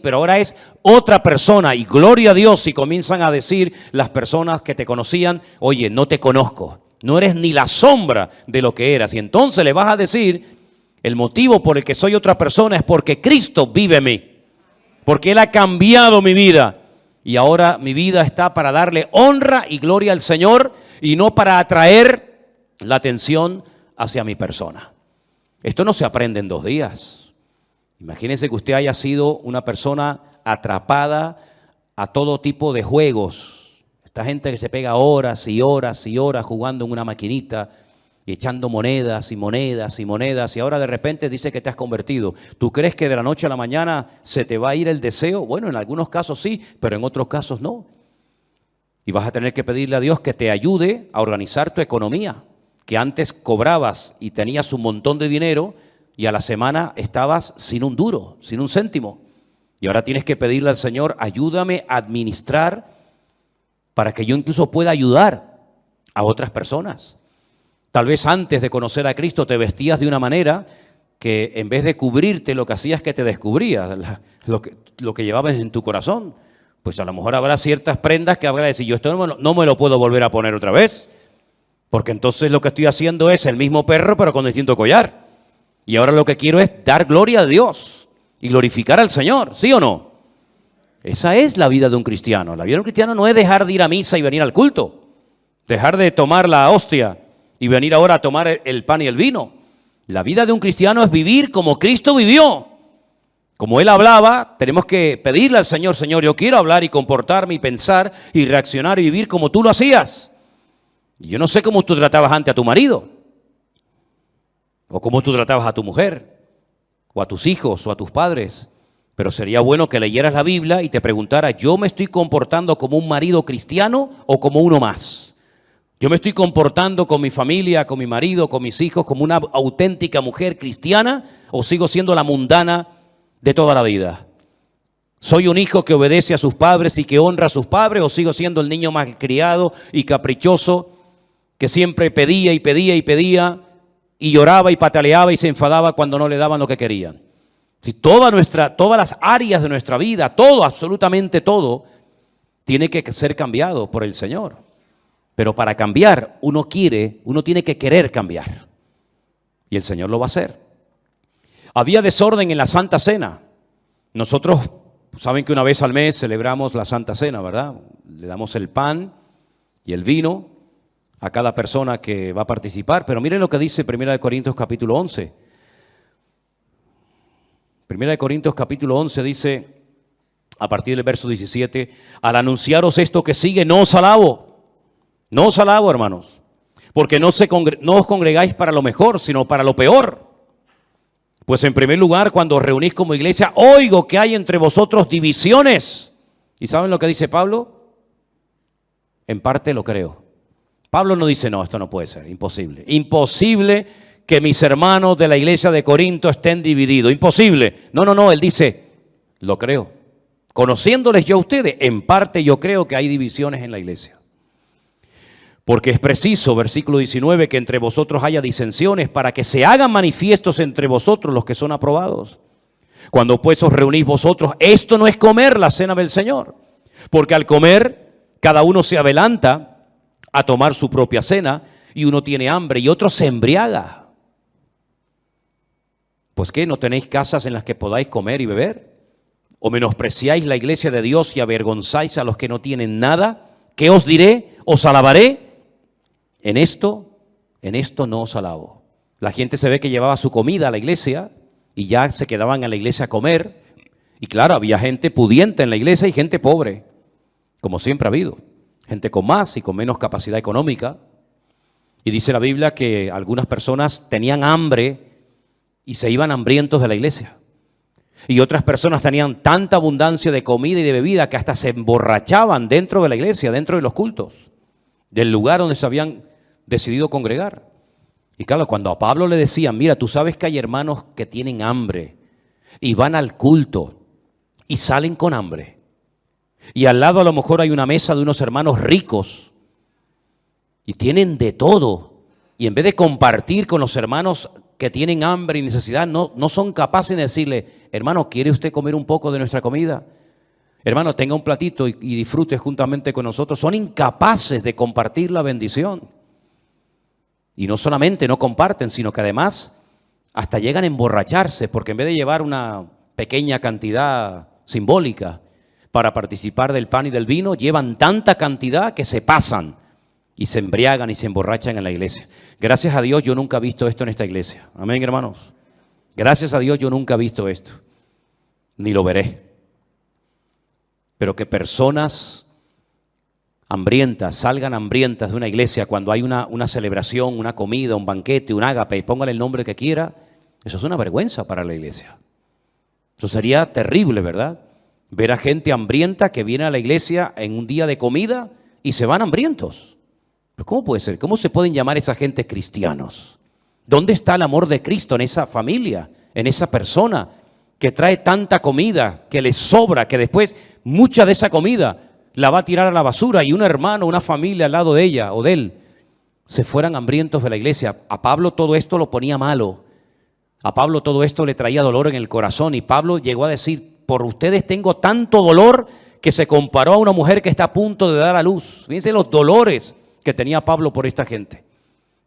pero ahora es otra persona y gloria a Dios si comienzan a decir las personas que te conocían, oye, no te conozco, no eres ni la sombra de lo que eras. Y entonces le vas a decir, el motivo por el que soy otra persona es porque Cristo vive en mí, porque Él ha cambiado mi vida y ahora mi vida está para darle honra y gloria al Señor y no para atraer la atención hacia mi persona. Esto no se aprende en 2 días. Imagínense que usted haya sido una persona atrapada a todo tipo de juegos. Esta gente que se pega horas y horas y horas jugando en una maquinita y echando monedas y monedas y monedas, y ahora de repente dice que te has convertido. ¿Tú crees que de la noche a la mañana se te va a ir el deseo? Bueno, en algunos casos sí, pero en otros casos no. Y vas a tener que pedirle a Dios que te ayude a organizar tu economía, que antes cobrabas y tenías un montón de dinero y a la semana estabas sin un duro, sin un céntimo. Y ahora tienes que pedirle al Señor, ayúdame a administrar para que yo incluso pueda ayudar a otras personas. Tal vez antes de conocer a Cristo te vestías de una manera que en vez de cubrirte lo que hacías que te descubrías, lo que llevabas en tu corazón. Pues a lo mejor habrá ciertas prendas que habrá de decir, yo esto no me lo puedo volver a poner otra vez. Porque entonces lo que estoy haciendo es el mismo perro pero con distinto collar. Y ahora lo que quiero es dar gloria a Dios y glorificar al Señor, ¿sí o no? Esa es la vida de un cristiano. La vida de un cristiano no es dejar de ir a misa y venir al culto. Dejar de tomar la hostia y venir ahora a tomar el pan y el vino. La vida de un cristiano es vivir como Cristo vivió. Como Él hablaba, tenemos que pedirle al Señor, Señor, yo quiero hablar y comportarme y pensar y reaccionar y vivir como tú lo hacías. Y yo no sé cómo tú tratabas antes a tu marido, o cómo tú tratabas a tu mujer, o a tus hijos, o a tus padres. Pero sería bueno que leyeras la Biblia y te preguntaras, ¿yo me estoy comportando como un marido cristiano o como uno más? ¿Yo me estoy comportando con mi familia, con mi marido, con mis hijos, como una auténtica mujer cristiana o sigo siendo la mundana de toda la vida? ¿Soy un hijo que obedece a sus padres y que honra a sus padres o sigo siendo el niño malcriado y caprichoso que siempre pedía y pedía y pedía y lloraba y pataleaba y se enfadaba cuando no le daban lo que querían? Si todas las áreas de nuestra vida, todo, absolutamente todo, tiene que ser cambiado por el Señor. Pero para cambiar, uno tiene que querer cambiar. Y el Señor lo va a hacer. Había desorden en la Santa Cena. Nosotros, saben que una vez al mes celebramos la Santa Cena, ¿verdad? Le damos el pan y el vino a cada persona que va a participar. Pero miren lo que dice 1 Corintios capítulo 11. 1 Corintios capítulo 11 dice, a partir del verso 17, al anunciaros esto que sigue, no os alabo, hermanos, porque no os congregáis para lo mejor, sino para lo peor. Pues en primer lugar, cuando os reunís como iglesia, oigo que hay entre vosotros divisiones. ¿Y saben lo que dice Pablo? En parte lo creo. Pablo no dice, no, esto no puede ser, imposible. Imposible que mis hermanos de la iglesia de Corinto estén divididos. Imposible. No, él dice, lo creo. Conociéndoles yo a ustedes, en parte yo creo que hay divisiones en la iglesia. Porque es preciso, versículo 19, que entre vosotros haya disensiones para que se hagan manifiestos entre vosotros los que son aprobados. Cuando pues os reunís vosotros, esto no es comer la cena del Señor, porque al comer cada uno se adelanta a tomar su propia cena y uno tiene hambre y otro se embriaga. Pues ¿qué? ¿No tenéis casas en las que podáis comer y beber? ¿O menospreciáis la iglesia de Dios y avergonzáis a los que no tienen nada? ¿Qué os diré? ¿Os alabaré? En esto no os alabo. La gente se ve que llevaba su comida a la iglesia y ya se quedaban en la iglesia a comer. Y claro, había gente pudiente en la iglesia y gente pobre, como siempre ha habido. Gente con más y con menos capacidad económica. Y dice la Biblia que algunas personas tenían hambre y se iban hambrientos de la iglesia. Y otras personas tenían tanta abundancia de comida y de bebida que hasta se emborrachaban dentro de la iglesia, dentro de los cultos, del lugar donde se habían decidido congregar. Y claro, cuando a Pablo le decían, mira, tú sabes que hay hermanos que tienen hambre y van al culto y salen con hambre. Y al lado a lo mejor hay una mesa de unos hermanos ricos y tienen de todo. Y en vez de compartir con los hermanos que tienen hambre y necesidad, no son capaces de decirle, hermano, ¿quiere usted comer un poco de nuestra comida? Hermano, tenga un platito y disfrute juntamente con nosotros. Son incapaces de compartir la bendición. Y no solamente no comparten, sino que además hasta llegan a emborracharse, porque en vez de llevar una pequeña cantidad simbólica para participar del pan y del vino, llevan tanta cantidad que se pasan y se embriagan y se emborrachan en la iglesia. Gracias a Dios yo nunca he visto esto en esta iglesia. Amén, hermanos. Gracias a Dios yo nunca he visto esto, ni lo veré. Pero que personas hambrientas salgan hambrientas de una iglesia cuando hay una celebración, una comida, un banquete, un ágape, y póngale el nombre que quiera, eso es una vergüenza para la iglesia. Eso sería terrible, ¿verdad? Ver a gente hambrienta que viene a la iglesia en un día de comida y se van hambrientos. ¿Pero cómo puede ser? ¿Cómo se pueden llamar esa gente cristianos? ¿Dónde está el amor de Cristo en esa familia, en esa persona que trae tanta comida, que le sobra, que después mucha de esa comida la va a tirar a la basura y un hermano, una familia al lado de ella o de él se fueran hambrientos de la iglesia? A Pablo todo esto lo ponía malo. A Pablo todo esto le traía dolor en el corazón y Pablo llegó a decir, por ustedes tengo tanto dolor, que se comparó a una mujer que está a punto de dar a luz. Fíjense los dolores que tenía Pablo por esta gente.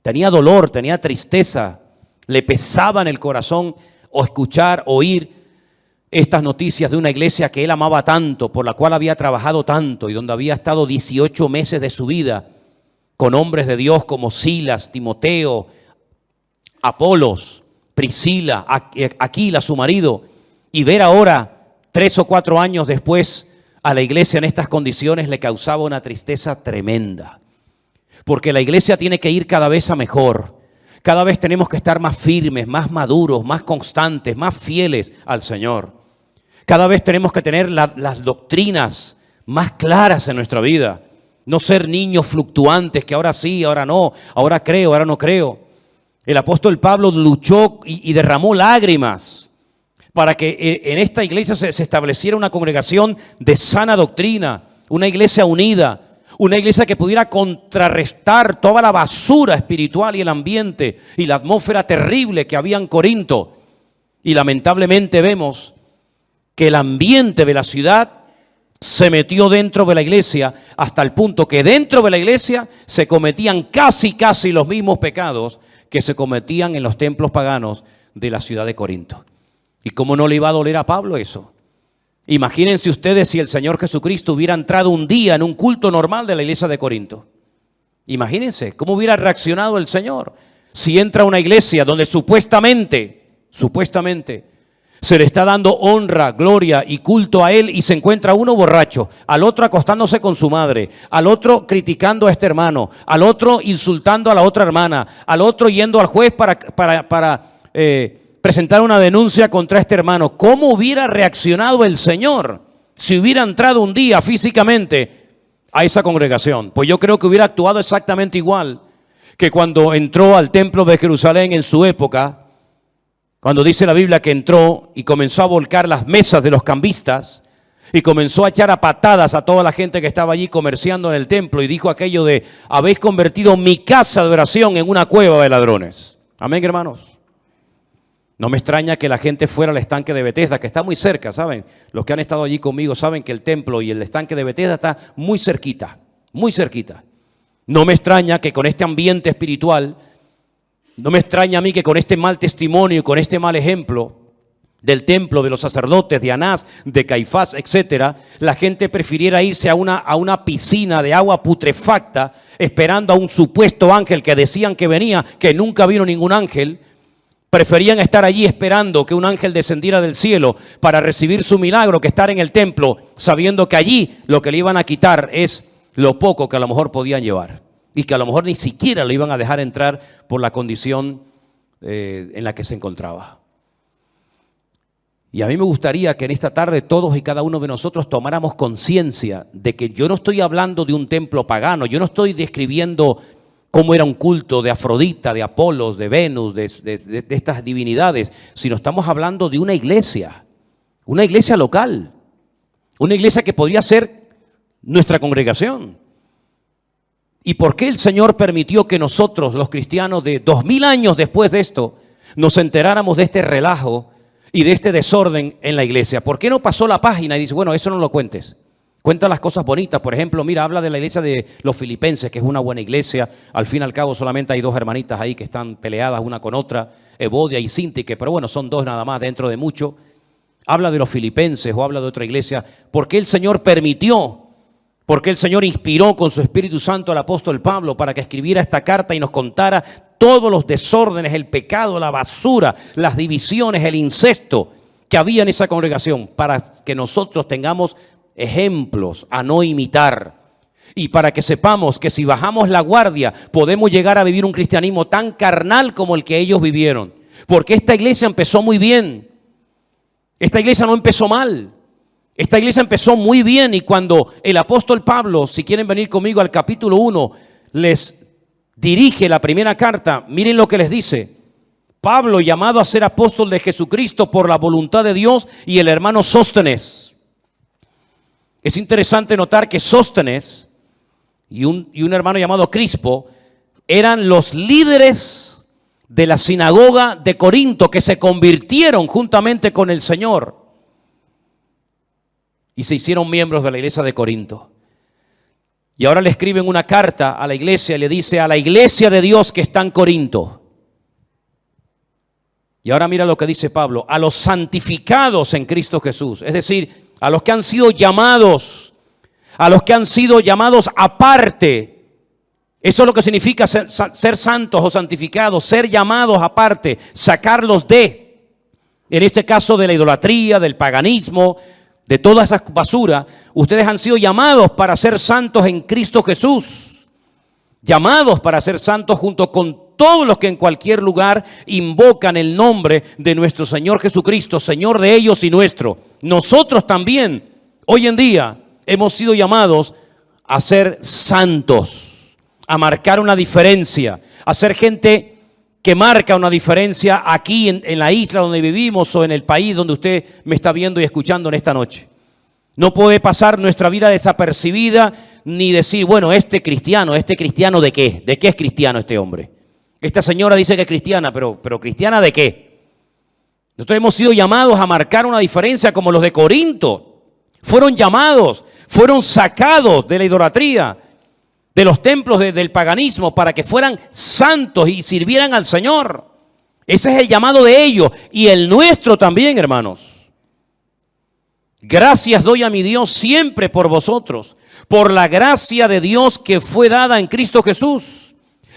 Tenía dolor, tenía tristeza, le pesaba en el corazón o escuchar, oír estas noticias de una iglesia que él amaba tanto, por la cual había trabajado tanto y donde había estado 18 meses de su vida con hombres de Dios como Silas, Timoteo, Apolos, Priscila, Aquila, su marido, y ver ahora, 3 o 4 años después, a la iglesia en estas condiciones le causaba una tristeza tremenda. Porque la iglesia tiene que ir cada vez a mejor. Cada vez tenemos que estar más firmes, más maduros, más constantes, más fieles al Señor. Cada vez tenemos que tener las doctrinas más claras en nuestra vida. No ser niños fluctuantes que ahora sí, ahora no, ahora creo, ahora no creo. El apóstol Pablo luchó y derramó lágrimas para que en esta iglesia se estableciera una congregación de sana doctrina, una iglesia unida, una iglesia que pudiera contrarrestar toda la basura espiritual y el ambiente y la atmósfera terrible que había en Corinto. Y lamentablemente vemos que el ambiente de la ciudad se metió dentro de la iglesia hasta el punto que dentro de la iglesia se cometían casi los mismos pecados que se cometían en los templos paganos de la ciudad de Corinto. ¿Y cómo no le iba a doler a Pablo eso? Imagínense ustedes si el Señor Jesucristo hubiera entrado un día en un culto normal de la iglesia de Corinto. Imagínense cómo hubiera reaccionado el Señor si entra a una iglesia donde supuestamente se le está dando honra, gloria y culto a Él y se encuentra uno borracho, al otro acostándose con su madre, al otro criticando a este hermano, al otro insultando a la otra hermana, al otro yendo al juez para presentar una denuncia contra este hermano. ¿Cómo hubiera reaccionado el Señor si hubiera entrado un día físicamente a esa congregación? Pues yo creo que hubiera actuado exactamente igual que cuando entró al templo de Jerusalén en su época, cuando dice la Biblia que entró y comenzó a volcar las mesas de los cambistas Y comenzó a echar a patadas a toda la gente que estaba allí comerciando en el templo y dijo aquello de: habéis convertido mi casa de oración en una cueva de ladrones. Amén, hermanos. No me extraña que la gente fuera al estanque de Betesda, que está muy cerca, ¿saben? Los que han estado allí conmigo saben que el templo y el estanque de Betesda está muy cerquita, muy cerquita. No me extraña que con este ambiente espiritual, no me extraña a mí que con este mal testimonio y con este mal ejemplo del templo, de los sacerdotes, de Anás, de Caifás, etcétera, la gente prefiriera irse a una piscina de agua putrefacta esperando a un supuesto ángel que decían que venía, que nunca vino ningún ángel. Preferían estar allí esperando que un ángel descendiera del cielo para recibir su milagro que estar en el templo, sabiendo que allí lo que le iban a quitar es lo poco que a lo mejor podían llevar y que a lo mejor ni siquiera le iban a dejar entrar por la condición en la que se encontraba. Y a mí me gustaría que en esta tarde todos y cada uno de nosotros tomáramos conciencia de que yo no estoy hablando de un templo pagano, yo no estoy describiendo cómo era un culto de Afrodita, de Apolos, de Venus, de estas divinidades, sino estamos hablando de una iglesia local, una iglesia que podría ser nuestra congregación. ¿Y por qué el Señor permitió que nosotros, los cristianos de 2000 años después de esto, nos enteráramos de este relajo y de este desorden en la iglesia? ¿Por qué no pasó la página y dice, bueno, eso no lo cuentes? Cuenta las cosas bonitas. Por ejemplo, mira, habla de la iglesia de los filipenses, que es una buena iglesia. Al fin y al cabo solamente hay dos hermanitas ahí que están peleadas una con otra, Evodia y Síntique, pero bueno, son dos nada más dentro de mucho. Habla de los filipenses o habla de otra iglesia. ¿Por qué el Señor permitió? ¿Por qué el Señor inspiró con su Espíritu Santo al apóstol Pablo para que escribiera esta carta y nos contara todos los desórdenes, el pecado, la basura, las divisiones, el incesto que había en esa congregación, para que nosotros tengamos ejemplos a no imitar y para que sepamos que si bajamos la guardia podemos llegar a vivir un cristianismo tan carnal como el que ellos vivieron? Porque esta iglesia empezó muy bien, esta iglesia no empezó mal, esta iglesia empezó muy bien. Y cuando el apóstol Pablo, si quieren venir conmigo al capítulo 1, les dirige la primera carta, miren lo que les dice: Pablo, llamado a ser apóstol de Jesucristo por la voluntad de Dios, y el hermano Sóstenes. Es interesante notar que Sóstenes y un hermano llamado Crispo eran los líderes de la sinagoga de Corinto, que se convirtieron juntamente con el Señor y se hicieron miembros de la iglesia de Corinto. Y ahora le escriben una carta a la iglesia y le dice: a la iglesia de Dios que está en Corinto. Y ahora mira lo que dice Pablo: a los santificados en Cristo Jesús, es decir, a los que han sido llamados, a los que han sido llamados aparte. Eso es lo que significa ser santos o santificados, ser llamados aparte, sacarlos en este caso de la idolatría, del paganismo, de toda esa basura. Ustedes han sido llamados para ser santos en Cristo Jesús, llamados para ser santos junto con todos los que en cualquier lugar invocan el nombre de nuestro Señor Jesucristo, Señor de ellos y nuestro. Nosotros también, hoy en día, hemos sido llamados a ser santos, a marcar una diferencia, a ser gente que marca una diferencia aquí en la isla donde vivimos o en el país donde usted me está viendo y escuchando en esta noche. No puede pasar nuestra vida desapercibida ni decir, bueno, ¿este cristiano de qué? ¿De qué es cristiano este hombre? Esta señora dice que es cristiana, pero ¿cristiana de qué? Nosotros hemos sido llamados a marcar una diferencia como los de Corinto. Fueron llamados, fueron sacados de la idolatría, de los templos del paganismo, para que fueran santos y sirvieran al Señor. Ese es el llamado de ellos y el nuestro también, hermanos. Gracias doy a mi Dios siempre por vosotros, por la gracia de Dios que fue dada en Cristo Jesús.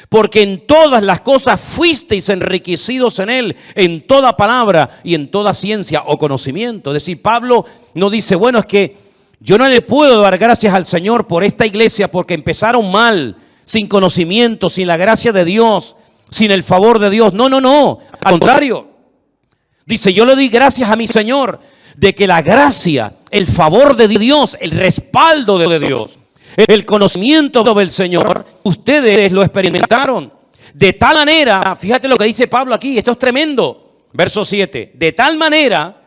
Porque en todas las cosas fuisteis enriquecidos en Él, en toda palabra y en toda ciencia o conocimiento. Es decir, Pablo no dice, bueno, es que yo no le puedo dar gracias al Señor por esta iglesia porque empezaron mal, sin conocimiento, sin la gracia de Dios, sin el favor de Dios. No, no, no. Al contrario, dice, yo le doy gracias a mi Señor de que la gracia, el favor de Dios, el respaldo de Dios, el conocimiento del Señor, ustedes lo experimentaron. De tal manera, fíjate lo que dice Pablo aquí, esto es tremendo. Verso 7, de tal manera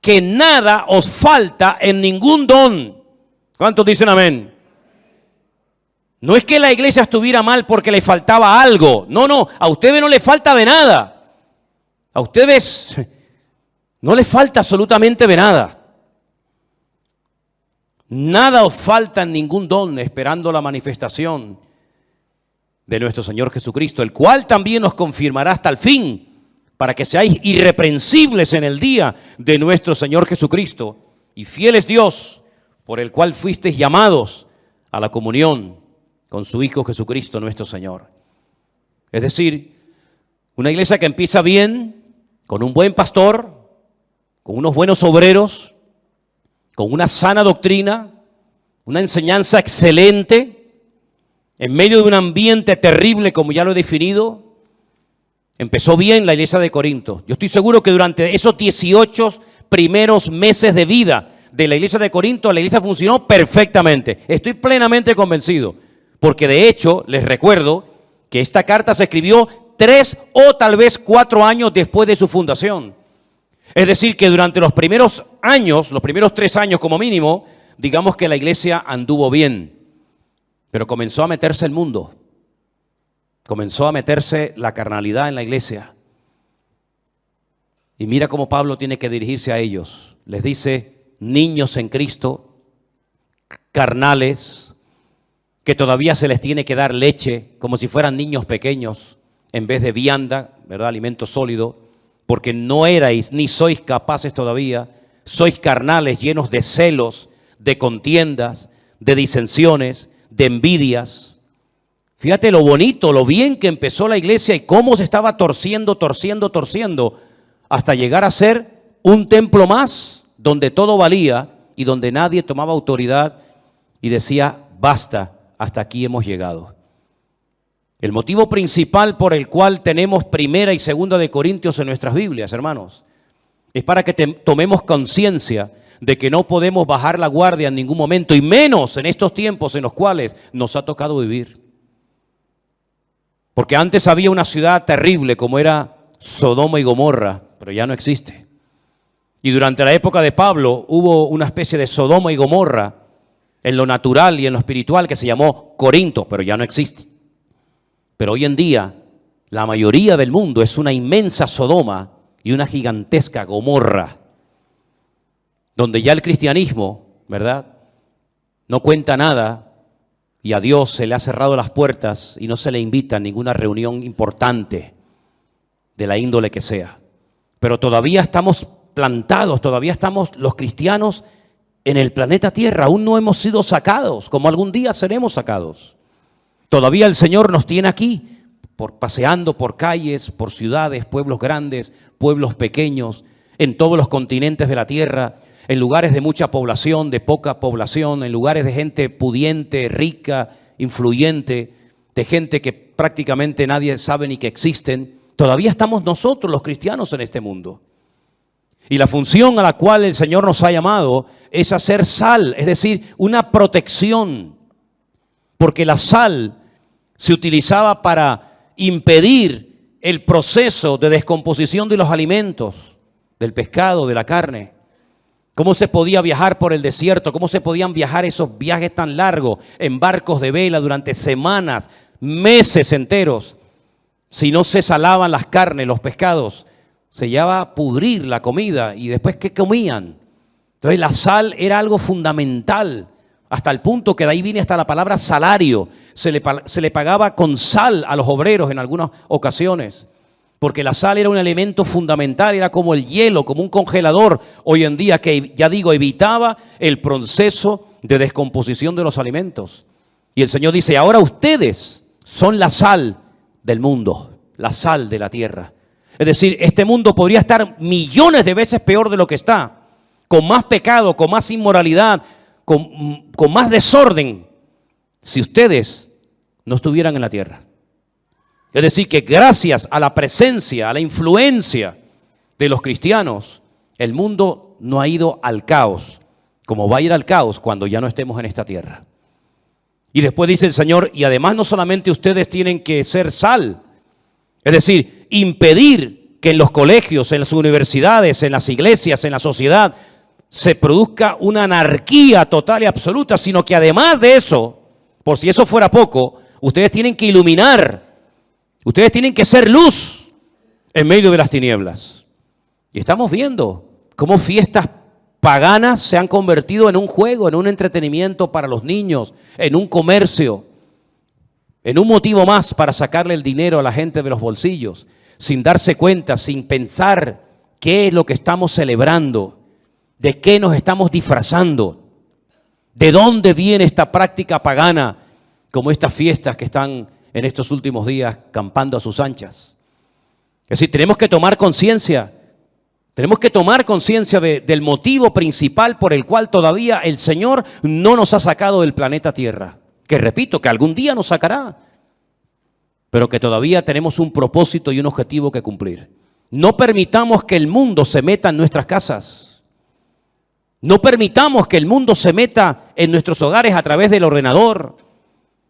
que nada os falta en ningún don. ¿Cuántos dicen amén? No es que la iglesia estuviera mal porque le faltaba algo. No, no, a ustedes no les falta de nada. A ustedes no les falta absolutamente de nada. Nada os falta en ningún don, esperando la manifestación de nuestro Señor Jesucristo, el cual también os confirmará hasta el fin, para que seáis irreprensibles en el día de nuestro Señor Jesucristo. Y fiel es Dios, por el cual fuisteis llamados a la comunión con su Hijo Jesucristo nuestro Señor. Es decir, una iglesia que empieza bien, con un buen pastor, con unos buenos obreros, con una sana doctrina, una enseñanza excelente, en medio de un ambiente terrible como ya lo he definido. Empezó bien la iglesia de Corinto. Yo estoy seguro que durante esos 18 primeros meses de vida de la iglesia de Corinto, la iglesia funcionó perfectamente. Estoy plenamente convencido, porque de hecho les recuerdo que esta carta se escribió 3 o tal vez 4 años después de su fundación. Es decir, que durante los primeros años, los primeros 3 años como mínimo, digamos que la iglesia anduvo bien. Pero comenzó a meterse el mundo. Comenzó a meterse la carnalidad en la iglesia. Y mira cómo Pablo tiene que dirigirse a ellos. Les dice, niños en Cristo, carnales, que todavía se les tiene que dar leche, como si fueran niños pequeños, en vez de vianda, ¿verdad? Alimento sólido, porque no erais ni sois capaces todavía, sois carnales, llenos de celos, de contiendas, de disensiones, de envidias. Fíjate lo bonito, lo bien que empezó la iglesia y cómo se estaba torciendo, hasta llegar a ser un templo más, donde todo valía y donde nadie tomaba autoridad y decía, basta, hasta aquí hemos llegado. El motivo principal por el cual tenemos 1 y 2 de Corintios en nuestras Biblias, hermanos, es para que tomemos conciencia de que no podemos bajar la guardia en ningún momento, y menos en estos tiempos en los cuales nos ha tocado vivir. Porque antes había una ciudad terrible como era Sodoma y Gomorra, pero ya no existe. Y durante la época de Pablo hubo una especie de Sodoma y Gomorra en lo natural y en lo espiritual que se llamó Corinto, pero ya no existe. Pero hoy en día la mayoría del mundo es una inmensa Sodoma y una gigantesca Gomorra, donde ya el cristianismo, ¿verdad?, no cuenta nada y a Dios se le ha cerrado las puertas y no se le invita a ninguna reunión importante de la índole que sea. Pero todavía estamos plantados, todavía estamos los cristianos en el planeta Tierra, aún no hemos sido sacados, como algún día seremos sacados. Todavía el Señor nos tiene aquí, paseando por calles, por ciudades, pueblos grandes, pueblos pequeños, en todos los continentes de la tierra, en lugares de mucha población, de poca población, en lugares de gente pudiente, rica, influyente, de gente que prácticamente nadie sabe ni que existen. Todavía estamos nosotros los cristianos en este mundo. Y la función a la cual el Señor nos ha llamado es hacer sal, es decir, una protección. Porque la sal se utilizaba para impedir el proceso de descomposición de los alimentos, del pescado, de la carne. ¿Cómo se podía viajar por el desierto? ¿Cómo se podían viajar esos viajes tan largos en barcos de vela durante semanas, meses enteros? Si no se salaban las carnes, los pescados, se llevaba a pudrir la comida. ¿Y después qué comían? Entonces la sal era algo fundamental, hasta el punto que de ahí viene hasta la palabra salario. Se le pagaba con sal a los obreros en algunas ocasiones, porque la sal era un elemento fundamental, era como el hielo, como un congelador hoy en día que, ya digo, evitaba el proceso de descomposición de los alimentos. Y el Señor dice, ahora ustedes son la sal del mundo, la sal de la tierra. Es decir, este mundo podría estar millones de veces peor de lo que está, con más pecado, con más inmoralidad, con más desorden, si ustedes no estuvieran en la tierra. Es decir, que gracias a la presencia, a la influencia de los cristianos, el mundo no ha ido al caos, como va a ir al caos cuando ya no estemos en esta tierra. Y después dice el Señor, y además no solamente ustedes tienen que ser sal, es decir, impedir que en los colegios, en las universidades, en las iglesias, en la sociedad, se produzca una anarquía total y absoluta, sino que además de eso, por si eso fuera poco, ustedes tienen que iluminar, ustedes tienen que ser luz en medio de las tinieblas. Y estamos viendo cómo fiestas paganas se han convertido en un juego, en un entretenimiento para los niños, en un comercio, en un motivo más para sacarle el dinero a la gente de los bolsillos, sin darse cuenta, sin pensar qué es lo que estamos celebrando, de qué nos estamos disfrazando, de dónde viene esta práctica pagana, como estas fiestas que están en estos últimos días campando a sus anchas. Es decir, tenemos que tomar conciencia del motivo principal por el cual todavía el Señor no nos ha sacado del planeta Tierra. Que repito, que algún día nos sacará, pero que todavía tenemos un propósito y un objetivo que cumplir. No permitamos que el mundo se meta en nuestras casas. No permitamos que el mundo se meta en nuestros hogares a través del ordenador,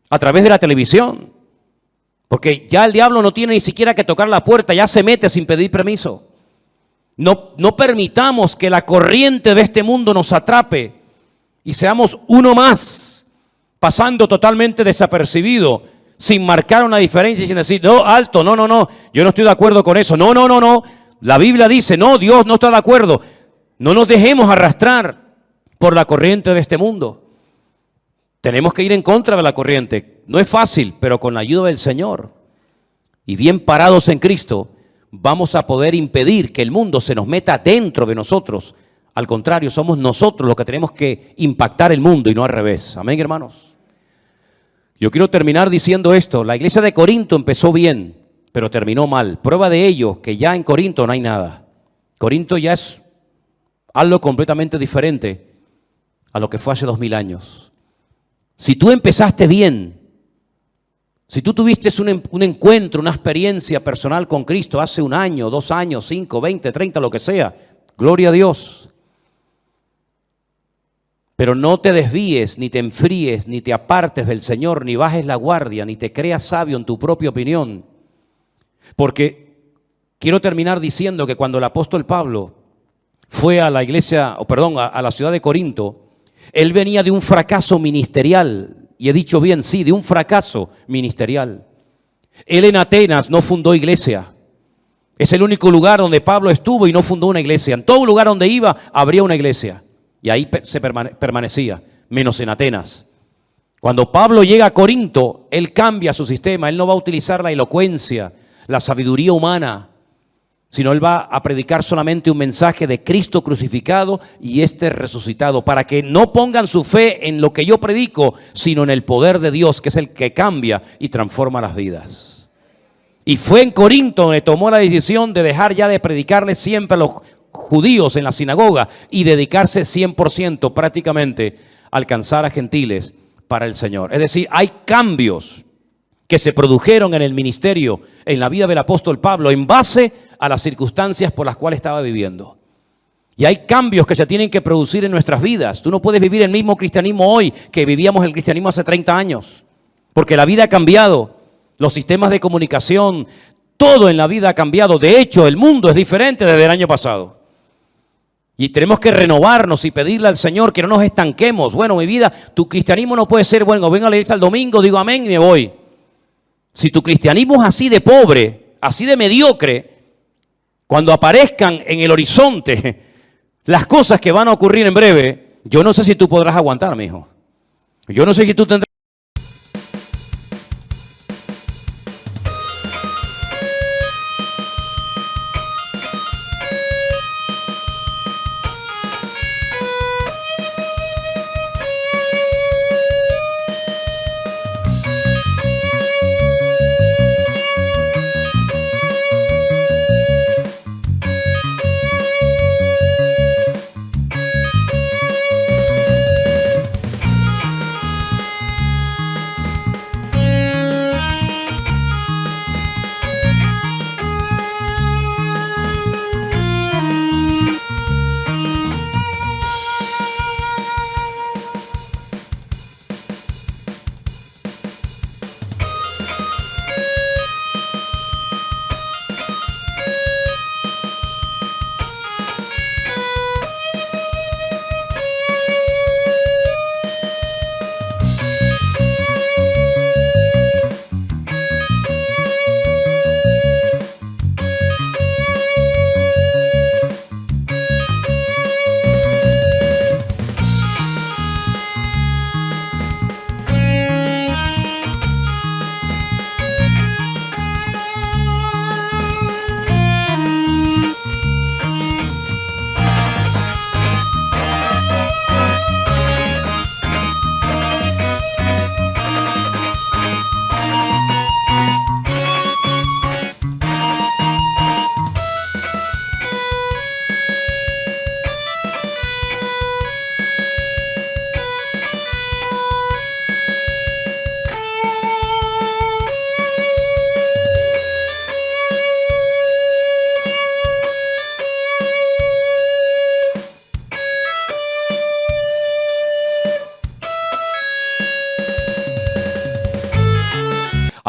a través de la televisión. Porque ya el diablo no tiene ni siquiera que tocar la puerta, ya se mete sin pedir permiso. No permitamos que la corriente de este mundo nos atrape y seamos uno más, pasando totalmente desapercibido, sin marcar una diferencia y sin decir, no, alto, no, yo no estoy de acuerdo con eso. No. La Biblia dice, no, Dios no está de acuerdo. No nos dejemos arrastrar por la corriente de este mundo. Tenemos que ir en contra de la corriente. No es fácil, pero con la ayuda del Señor y bien parados en Cristo, vamos a poder impedir que el mundo se nos meta dentro de nosotros. Al contrario, somos nosotros los que tenemos que impactar el mundo y no al revés. Amén, hermanos. Yo quiero terminar diciendo esto. La iglesia de Corinto empezó bien, pero terminó mal. Prueba de ello, que ya en Corinto no hay nada. Corinto ya es algo completamente diferente a lo que fue hace 2000 años. Si tú empezaste bien, si tú tuviste un encuentro, una experiencia personal con Cristo hace 1 año, 2 años, 5, 20, 30, lo que sea, gloria a Dios. Pero no te desvíes, ni te enfríes, ni te apartes del Señor, ni bajes la guardia, ni te creas sabio en tu propia opinión. Porque quiero terminar diciendo que cuando el apóstol Pablo fue a la iglesia, a la ciudad de Corinto, él venía de un fracaso ministerial. Y he dicho bien, sí, de un fracaso ministerial. Él en Atenas no fundó iglesia. Es el único lugar donde Pablo estuvo y no fundó una iglesia. En todo lugar donde iba, habría una iglesia. Y ahí se permanecía, menos en Atenas. Cuando Pablo llega a Corinto, él cambia su sistema. Él no va a utilizar la elocuencia, la sabiduría humana, sino él va a predicar solamente un mensaje de Cristo crucificado y resucitado, para que no pongan su fe en lo que yo predico, sino en el poder de Dios, que es el que cambia y transforma las vidas. Y fue en Corinto donde tomó la decisión de dejar ya de predicarle siempre a los judíos en la sinagoga y dedicarse 100% prácticamente a alcanzar a gentiles para el Señor. Es decir, hay cambios que se produjeron en el ministerio, en la vida del apóstol Pablo, en base a las circunstancias por las cuales estaba viviendo. Y hay cambios que se tienen que producir en nuestras vidas. Tú no puedes vivir el mismo cristianismo hoy que vivíamos el cristianismo hace 30 años, porque la vida ha cambiado, los sistemas de comunicación, todo en la vida ha cambiado. De hecho, el mundo es diferente desde el año pasado. Y tenemos que renovarnos y pedirle al Señor que no nos estanquemos. Bueno, mi vida, tu cristianismo no puede ser, bueno, vengo a la iglesia el domingo, digo amén y me voy. Si tu cristianismo es así de pobre, así de mediocre, cuando aparezcan en el horizonte las cosas que van a ocurrir en breve, yo no sé si tú podrás aguantar, mi hijo. Yo no sé si tú tendrás.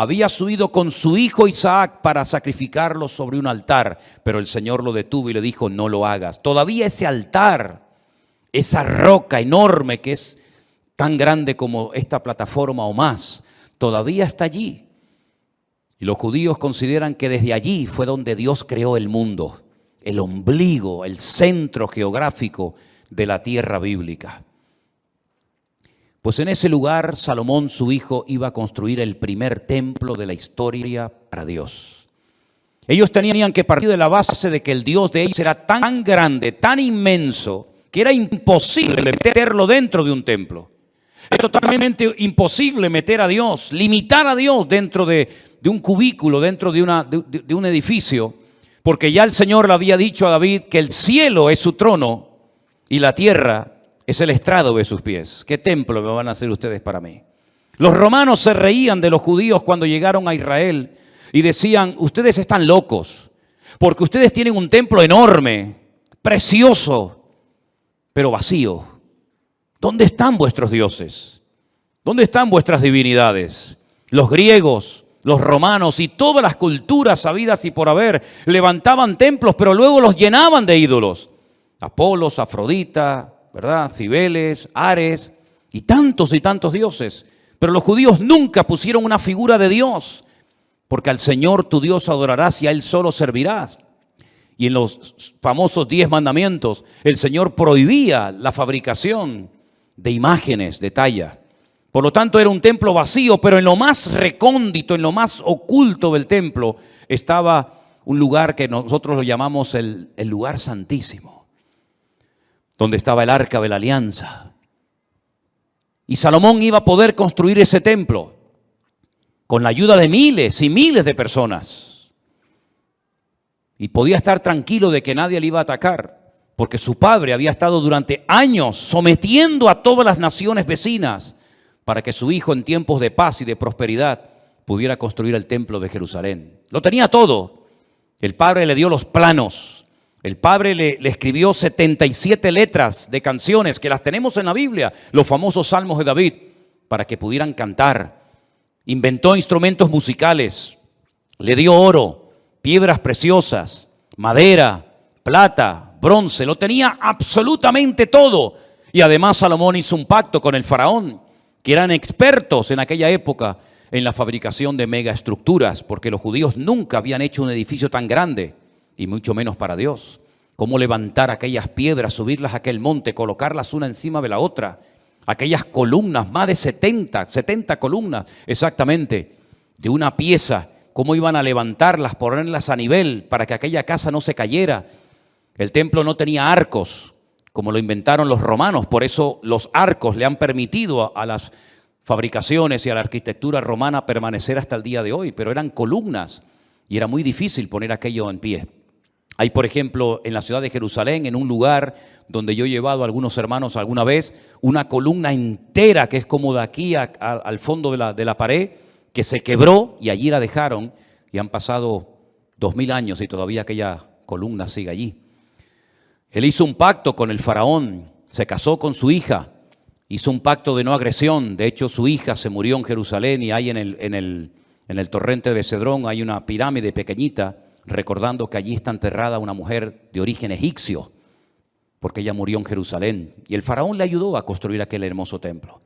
había subido con su hijo Isaac para sacrificarlo sobre un altar, pero el Señor lo detuvo y le dijo: no lo hagas. Todavía ese altar, esa roca enorme que es tan grande como esta plataforma o más, todavía está allí. Y los judíos consideran que desde allí fue donde Dios creó el mundo, el ombligo, el centro geográfico de la tierra bíblica. Pues en ese lugar Salomón, su hijo, iba a construir el primer templo de la historia para Dios. Ellos tenían que partir de la base de que el Dios de ellos era tan grande, tan inmenso, que era imposible meterlo dentro de un templo. Es totalmente imposible meter a Dios, limitar a Dios dentro de un cubículo, dentro de un edificio, porque ya el Señor le había dicho a David que el cielo es su trono y la tierra es el estrado de sus pies. ¿Qué templo me van a hacer ustedes para mí? Los romanos se reían de los judíos cuando llegaron a Israel y decían: ustedes están locos, porque ustedes tienen un templo enorme, precioso, pero vacío. ¿Dónde están vuestros dioses? ¿Dónde están vuestras divinidades? Los griegos, los romanos y todas las culturas habidas y por haber levantaban templos, pero luego los llenaban de ídolos. Apolos, Afrodita, ¿verdad? Cibeles, Ares y tantos dioses. Pero los judíos nunca pusieron una figura de Dios, porque al Señor tu Dios adorarás y a Él solo servirás. Y en los famosos 10 mandamientos, el Señor prohibía la fabricación de imágenes de talla. Por lo tanto, era un templo vacío, pero en lo más recóndito, en lo más oculto del templo, estaba un lugar que nosotros lo llamamos el lugar santísimo, donde estaba el arca de la alianza. Y Salomón iba a poder construir ese templo con la ayuda de miles y miles de personas. Y podía estar tranquilo de que nadie le iba a atacar, porque su padre había estado durante años sometiendo a todas las naciones vecinas para que su hijo en tiempos de paz y de prosperidad pudiera construir el templo de Jerusalén. Lo tenía todo. El padre le dio los planos. El padre le escribió 77 letras de canciones que las tenemos en la Biblia, los famosos salmos de David, para que pudieran cantar. Inventó instrumentos musicales, le dio oro, piedras preciosas, madera, plata, bronce, lo tenía absolutamente todo. Y además Salomón hizo un pacto con el faraón, que eran expertos en aquella época en la fabricación de megaestructuras, porque los judíos nunca habían hecho un edificio tan grande, y mucho menos para Dios. Cómo levantar aquellas piedras, subirlas a aquel monte, colocarlas una encima de la otra, aquellas columnas, más de 70 columnas exactamente, de una pieza, cómo iban a levantarlas, ponerlas a nivel para que aquella casa no se cayera. El templo no tenía arcos, como lo inventaron los romanos, por eso los arcos le han permitido a las fabricaciones y a la arquitectura romana permanecer hasta el día de hoy, pero eran columnas y era muy difícil poner aquello en pie. Hay, por ejemplo, en la ciudad de Jerusalén, en un lugar donde yo he llevado a algunos hermanos alguna vez, una columna entera que es como de aquí al fondo de la pared, que se quebró y allí la dejaron, y han pasado 2000 años y todavía aquella columna sigue allí. Él hizo un pacto con el faraón, se casó con su hija, hizo un pacto de no agresión. De hecho, su hija se murió en Jerusalén y hay en el torrente de Cedrón hay una pirámide pequeñita, recordando que allí está enterrada una mujer de origen egipcio, porque ella murió en Jerusalén. Y el faraón le ayudó a construir aquel hermoso templo.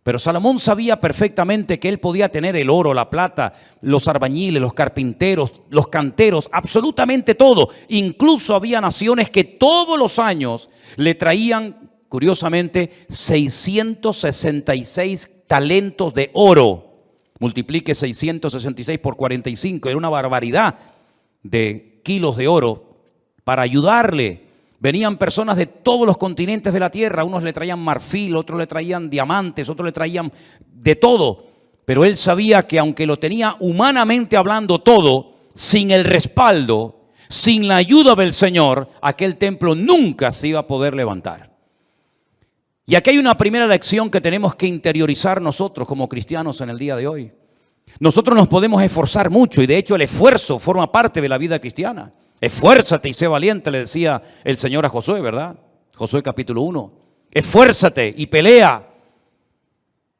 Pero Salomón sabía perfectamente que él podía tener el oro, la plata, los albañiles, los carpinteros, los canteros, absolutamente todo. Incluso había naciones que todos los años le traían, curiosamente, 666 talentos de oro. Multiplique 666 por 45, era una barbaridad de kilos de oro para ayudarle. Venían personas de todos los continentes de la tierra, unos le traían marfil, otros le traían diamantes, otros le traían de todo, pero él sabía que aunque lo tenía humanamente hablando todo, sin el respaldo, sin la ayuda del Señor, aquel templo nunca se iba a poder levantar. Y aquí hay una primera lección que tenemos que interiorizar nosotros como cristianos en el día de hoy. Nosotros nos podemos esforzar mucho y de hecho el esfuerzo forma parte de la vida cristiana. Esfuérzate y sé valiente, le decía el Señor a Josué, ¿verdad? Josué capítulo 1. Esfuérzate y pelea,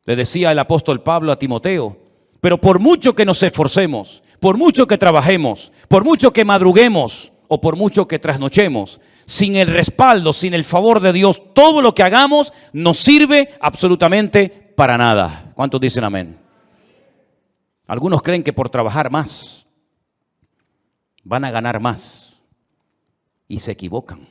le decía el apóstol Pablo a Timoteo. Pero por mucho que nos esforcemos, por mucho que trabajemos, por mucho que madruguemos o por mucho que trasnochemos, sin el respaldo, sin el favor de Dios, todo lo que hagamos nos sirve absolutamente para nada. ¿Cuántos dicen amén? Algunos creen que por trabajar más van a ganar más y se equivocan.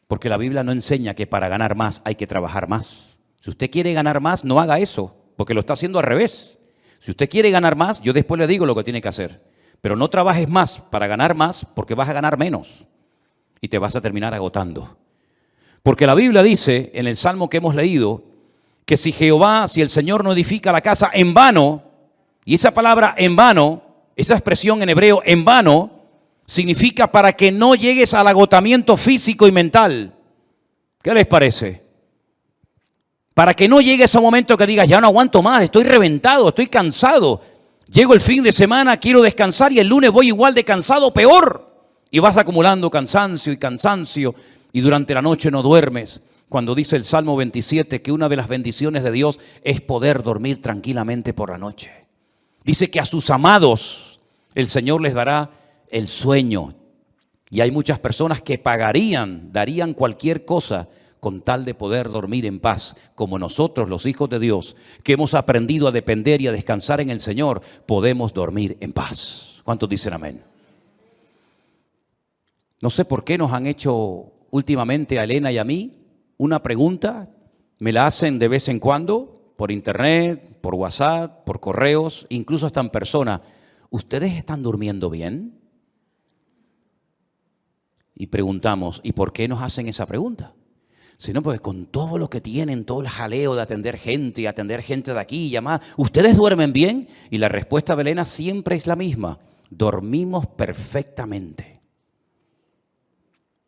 Porque la Biblia no enseña que para ganar más hay que trabajar más. Si usted quiere ganar más, no haga eso, porque lo está haciendo al revés. Si usted quiere ganar más, yo después le digo lo que tiene que hacer. Pero no trabajes más para ganar más, porque vas a ganar menos y te vas a terminar agotando. Porque la Biblia dice, en el Salmo que hemos leído, que si el Señor no edifica la casa, en vano, y esa palabra en vano, esa expresión en hebreo en vano, significa para que no llegues al agotamiento físico y mental. ¿Qué les parece? Para que no llegues a un momento que digas, ya no aguanto más, estoy reventado, estoy cansado. Llego el fin de semana, quiero descansar y el lunes voy igual de cansado, peor. Y vas acumulando cansancio y durante la noche no duermes. Cuando dice el Salmo 27 que una de las bendiciones de Dios es poder dormir tranquilamente por la noche. Dice que a sus amados el Señor les dará el sueño. Y hay muchas personas que darían cualquier cosa con tal de poder dormir en paz, como nosotros, los hijos de Dios, que hemos aprendido a depender y a descansar en el Señor, podemos dormir en paz. ¿Cuántos dicen amén? No sé por qué nos han hecho últimamente a Elena y a mí una pregunta, me la hacen de vez en cuando, por internet, por WhatsApp, por correos, incluso hasta en persona. ¿Ustedes están durmiendo bien? Y preguntamos, ¿y por qué nos hacen esa pregunta? Sino pues con todo lo que tienen, todo el jaleo de atender gente de aquí y llamar, ¿ustedes duermen bien? Y la respuesta de Elena siempre es la misma, dormimos perfectamente.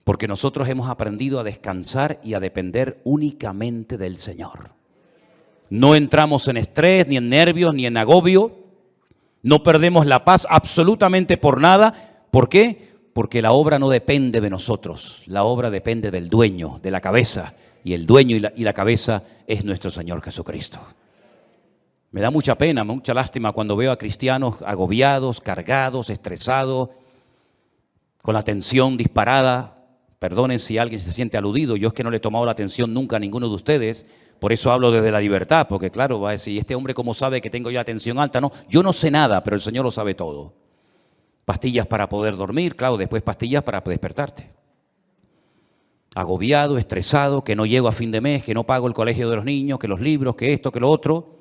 Porque nosotros hemos aprendido a descansar y a depender únicamente del Señor. No entramos en estrés, ni en nervios, ni en agobio. No perdemos la paz absolutamente por nada. ¿Por qué? Porque la obra no depende de nosotros, la obra depende del dueño, de la cabeza, y el dueño y la cabeza es nuestro Señor Jesucristo. Me da mucha pena, mucha lástima cuando veo a cristianos agobiados, cargados, estresados, con la tensión disparada. Perdonen si alguien se siente aludido, yo es que no le he tomado la atención nunca a ninguno de ustedes, por eso hablo desde la libertad, porque claro, va a decir, ¿este hombre cómo sabe que tengo yo la tensión alta? No, yo no sé nada, pero el Señor lo sabe todo. Pastillas para poder dormir, claro, después pastillas para despertarte. Agobiado, estresado, que no llego a fin de mes, que no pago el colegio de los niños, que los libros, que esto, que lo otro.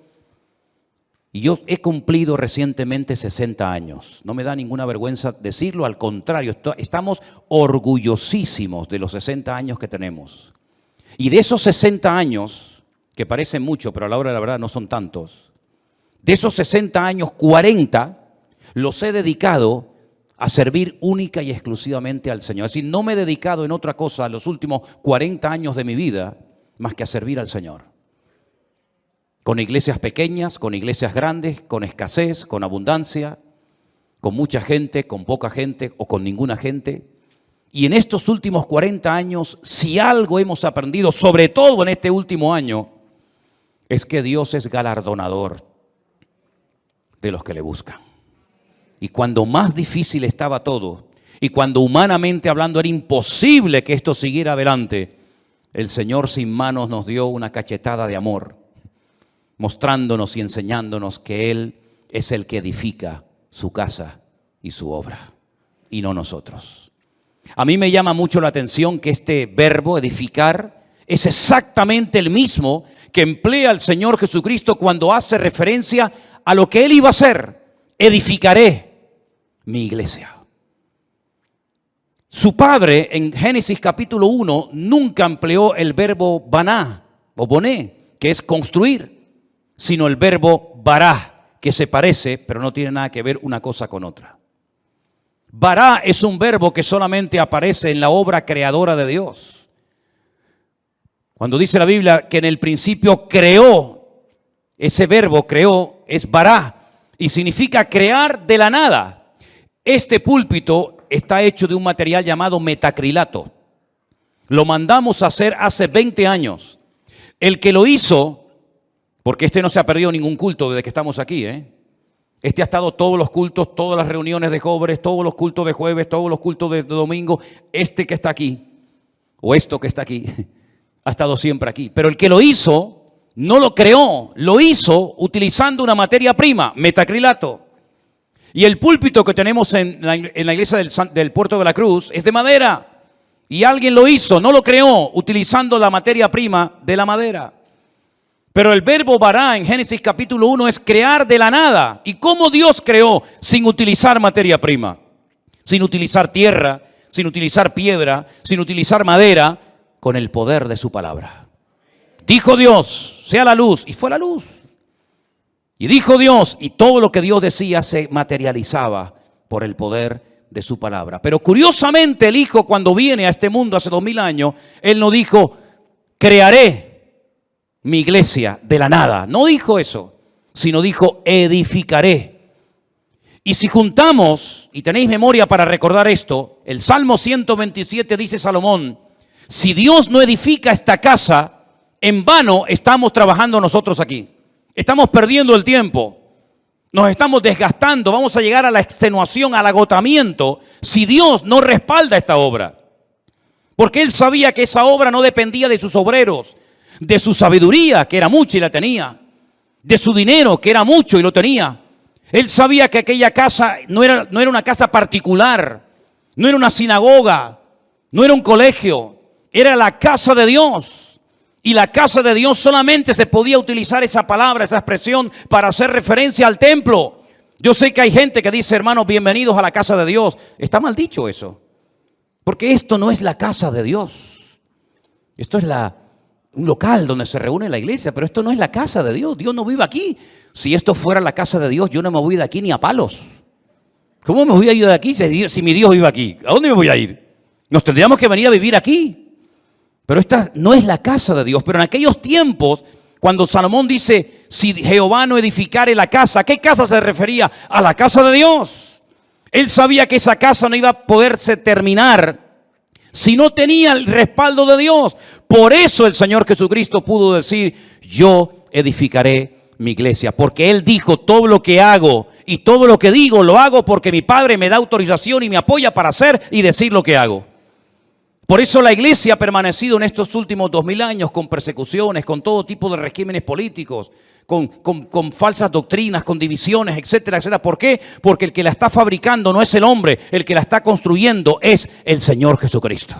Y yo he cumplido recientemente 60 años. No me da ninguna vergüenza decirlo, al contrario, estamos orgullosísimos de los 60 años que tenemos. Y de esos 60 años, que parecen mucho, pero a la hora de la verdad no son tantos, de esos 60 años, 40 los he dedicado a servir única y exclusivamente al Señor. Es decir, no me he dedicado en otra cosa los últimos 40 años de mi vida más que a servir al Señor. Con iglesias pequeñas, con iglesias grandes, con escasez, con abundancia, con mucha gente, con poca gente o con ninguna gente. Y en estos últimos 40 años, si algo hemos aprendido, sobre todo en este último año, es que Dios es galardonador de los que le buscan. Y cuando más difícil estaba todo, y cuando humanamente hablando era imposible que esto siguiera adelante, el Señor sin manos nos dio una cachetada de amor, mostrándonos y enseñándonos que Él es el que edifica su casa y su obra, y no nosotros. A mí me llama mucho la atención que este verbo, edificar, es exactamente el mismo que emplea el Señor Jesucristo cuando hace referencia a lo que Él iba a hacer. Edificaré mi iglesia. Su padre en Génesis capítulo 1 nunca empleó el verbo baná o boné, que es construir, sino el verbo bará, que se parece, pero no tiene nada que ver una cosa con otra. Bará es un verbo que solamente aparece en la obra creadora de Dios. Cuando dice la Biblia que en el principio creó, ese verbo creó es bará y significa crear de la nada. Este púlpito está hecho de un material llamado metacrilato. Lo mandamos a hacer hace 20 años. El que lo hizo, porque este no se ha perdido ningún culto desde que estamos aquí, Este ha estado todos los cultos, todas las reuniones de jóvenes, todos los cultos de jueves, todos los cultos de domingo. Este que está aquí, o esto que está aquí, ha estado siempre aquí. Pero el que lo hizo, no lo creó, lo hizo utilizando una materia prima, metacrilato. Y el púlpito que tenemos en la iglesia del Puerto de la Cruz es de madera. Y alguien lo hizo, no lo creó, utilizando la materia prima de la madera. Pero el verbo bara en Génesis capítulo 1 es crear de la nada. ¿Y cómo Dios creó sin utilizar materia prima? Sin utilizar tierra, sin utilizar piedra, sin utilizar madera, con el poder de su palabra. Dijo Dios, sea la luz, y fue la luz. Y dijo Dios, y todo lo que Dios decía se materializaba por el poder de su palabra. Pero curiosamente el Hijo, cuando viene a este mundo hace 2000 años, Él no dijo, crearé mi iglesia de la nada. No dijo eso, sino dijo, edificaré. Y si juntamos, y tenéis memoria para recordar esto, el Salmo 127 dice Salomón, si Dios no edifica esta casa, en vano estamos trabajando nosotros aquí. Estamos perdiendo el tiempo, nos estamos desgastando, vamos a llegar a la extenuación, al agotamiento, si Dios no respalda esta obra. Porque Él sabía que esa obra no dependía de sus obreros, de su sabiduría, que era mucha y la tenía, de su dinero, que era mucho y lo tenía. Él sabía que aquella casa no era una casa particular, no era una sinagoga, no era un colegio, era la casa de Dios. Y la casa de Dios solamente se podía utilizar esa palabra, esa expresión, para hacer referencia al templo. Yo sé que hay gente que dice, hermanos, bienvenidos a la casa de Dios. Está mal dicho eso, porque esto no es la casa de Dios. Esto es un local donde se reúne la iglesia, pero esto no es la casa de Dios. Dios no vive aquí. Si esto fuera la casa de Dios, yo no me voy de aquí ni a palos. ¿Cómo me voy a ir de aquí si mi Dios vive aquí? ¿A dónde me voy a ir? Nos tendríamos que venir a vivir aquí. Pero esta no es la casa de Dios. Pero en aquellos tiempos, cuando Salomón dice, si Jehová no edificare la casa, ¿a qué casa se refería? A la casa de Dios. Él sabía que esa casa no iba a poderse terminar si no tenía el respaldo de Dios. Por eso el Señor Jesucristo pudo decir, yo edificaré mi iglesia. Porque Él dijo, todo lo que hago y todo lo que digo, lo hago porque mi Padre me da autorización y me apoya para hacer y decir lo que hago. Por eso la iglesia ha permanecido en estos últimos 2000 años con persecuciones, con todo tipo de regímenes políticos, con falsas doctrinas, con divisiones, etcétera, etcétera. ¿Por qué? Porque el que la está fabricando no es el hombre, el que la está construyendo es el Señor Jesucristo.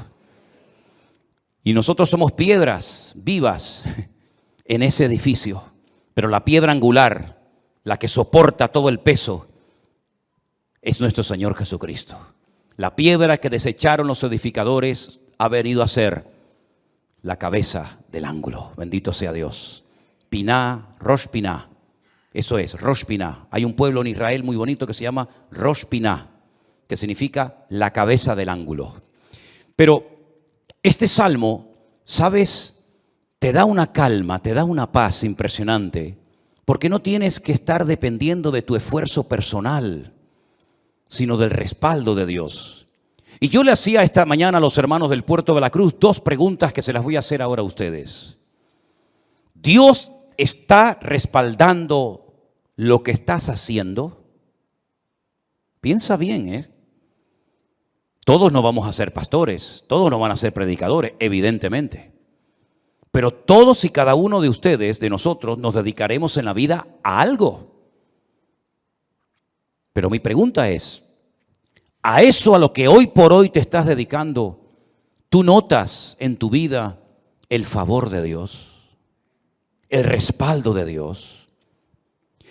Y nosotros somos piedras vivas en ese edificio, pero la piedra angular, la que soporta todo el peso, es nuestro Señor Jesucristo. La piedra que desecharon los edificadores ha venido a ser la cabeza del ángulo. Bendito sea Dios. Piná, Rosh Piná. Eso es, Rosh Piná. Hay un pueblo en Israel muy bonito que se llama Rosh Piná, que significa la cabeza del ángulo. Pero este salmo, ¿sabes? Te da una calma, te da una paz impresionante, porque no tienes que estar dependiendo de tu esfuerzo personal, sino del respaldo de Dios. Y yo le hacía esta mañana a los hermanos del Puerto de la Cruz 2 preguntas que se las voy a hacer ahora a ustedes. ¿Dios está respaldando lo que estás haciendo? Piensa bien, Todos no vamos a ser pastores, todos no van a ser predicadores, evidentemente. Pero todos y cada uno de ustedes, de nosotros, nos dedicaremos en la vida a algo. Pero mi pregunta es, ¿a eso a lo que hoy por hoy te estás dedicando, tú notas en tu vida el favor de Dios, el respaldo de Dios?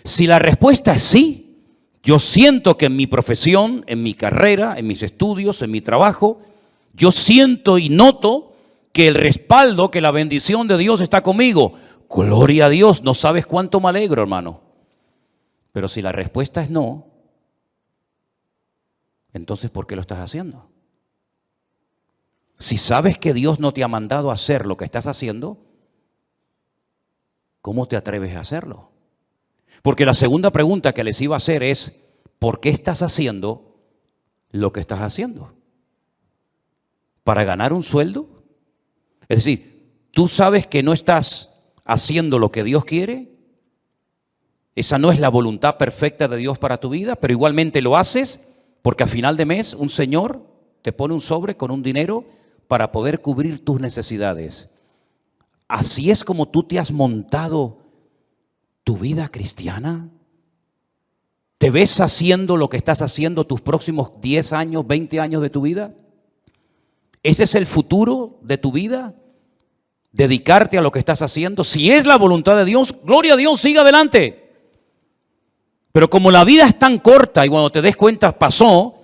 Si la respuesta es sí, yo siento que en mi profesión, en mi carrera, en mis estudios, en mi trabajo, yo siento y noto que el respaldo, que la bendición de Dios está conmigo. Gloria a Dios, no sabes cuánto me alegro, hermano. Pero si la respuesta es no, entonces, ¿por qué lo estás haciendo? Si sabes que Dios no te ha mandado a hacer lo que estás haciendo, ¿cómo te atreves a hacerlo? Porque la segunda pregunta que les iba a hacer es, ¿por qué estás haciendo lo que estás haciendo? ¿Para ganar un sueldo? Es decir, ¿tú sabes que no estás haciendo lo que Dios quiere? Esa no es la voluntad perfecta de Dios para tu vida, pero igualmente lo haces porque a final de mes un señor te pone un sobre con un dinero para poder cubrir tus necesidades. ¿Así es como tú te has montado tu vida cristiana? ¿Te ves haciendo lo que estás haciendo tus próximos 10 años, 20 años de tu vida? ¿Ese es el futuro de tu vida? ¿Dedicarte a lo que estás haciendo? Si es la voluntad de Dios, gloria a Dios, siga adelante. Pero como la vida es tan corta y cuando te des cuenta pasó,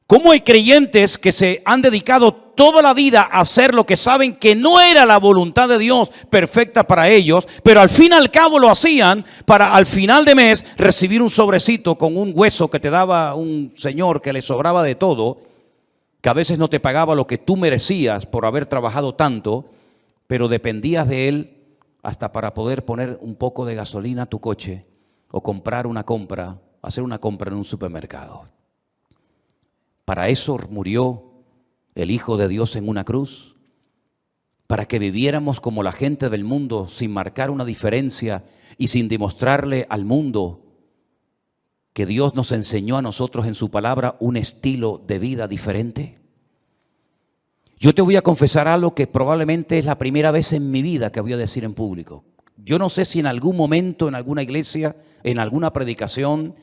¿cómo hay creyentes que se han dedicado toda la vida a hacer lo que saben que no era la voluntad de Dios perfecta para ellos, pero al fin y al cabo lo hacían para al final de mes recibir un sobrecito con un hueso que te daba un señor que le sobraba de todo, que a veces no te pagaba lo que tú merecías por haber trabajado tanto, pero dependías de él hasta para poder poner un poco de gasolina a tu coche o hacer una compra en un supermercado? Para eso murió el Hijo de Dios en una cruz, para que viviéramos como la gente del mundo, sin marcar una diferencia y sin demostrarle al mundo que Dios nos enseñó a nosotros en su palabra un estilo de vida diferente. Yo te voy a confesar algo que probablemente es la primera vez en mi vida que voy a decir en público. Yo no sé si en algún momento, en alguna iglesia, en alguna predicación,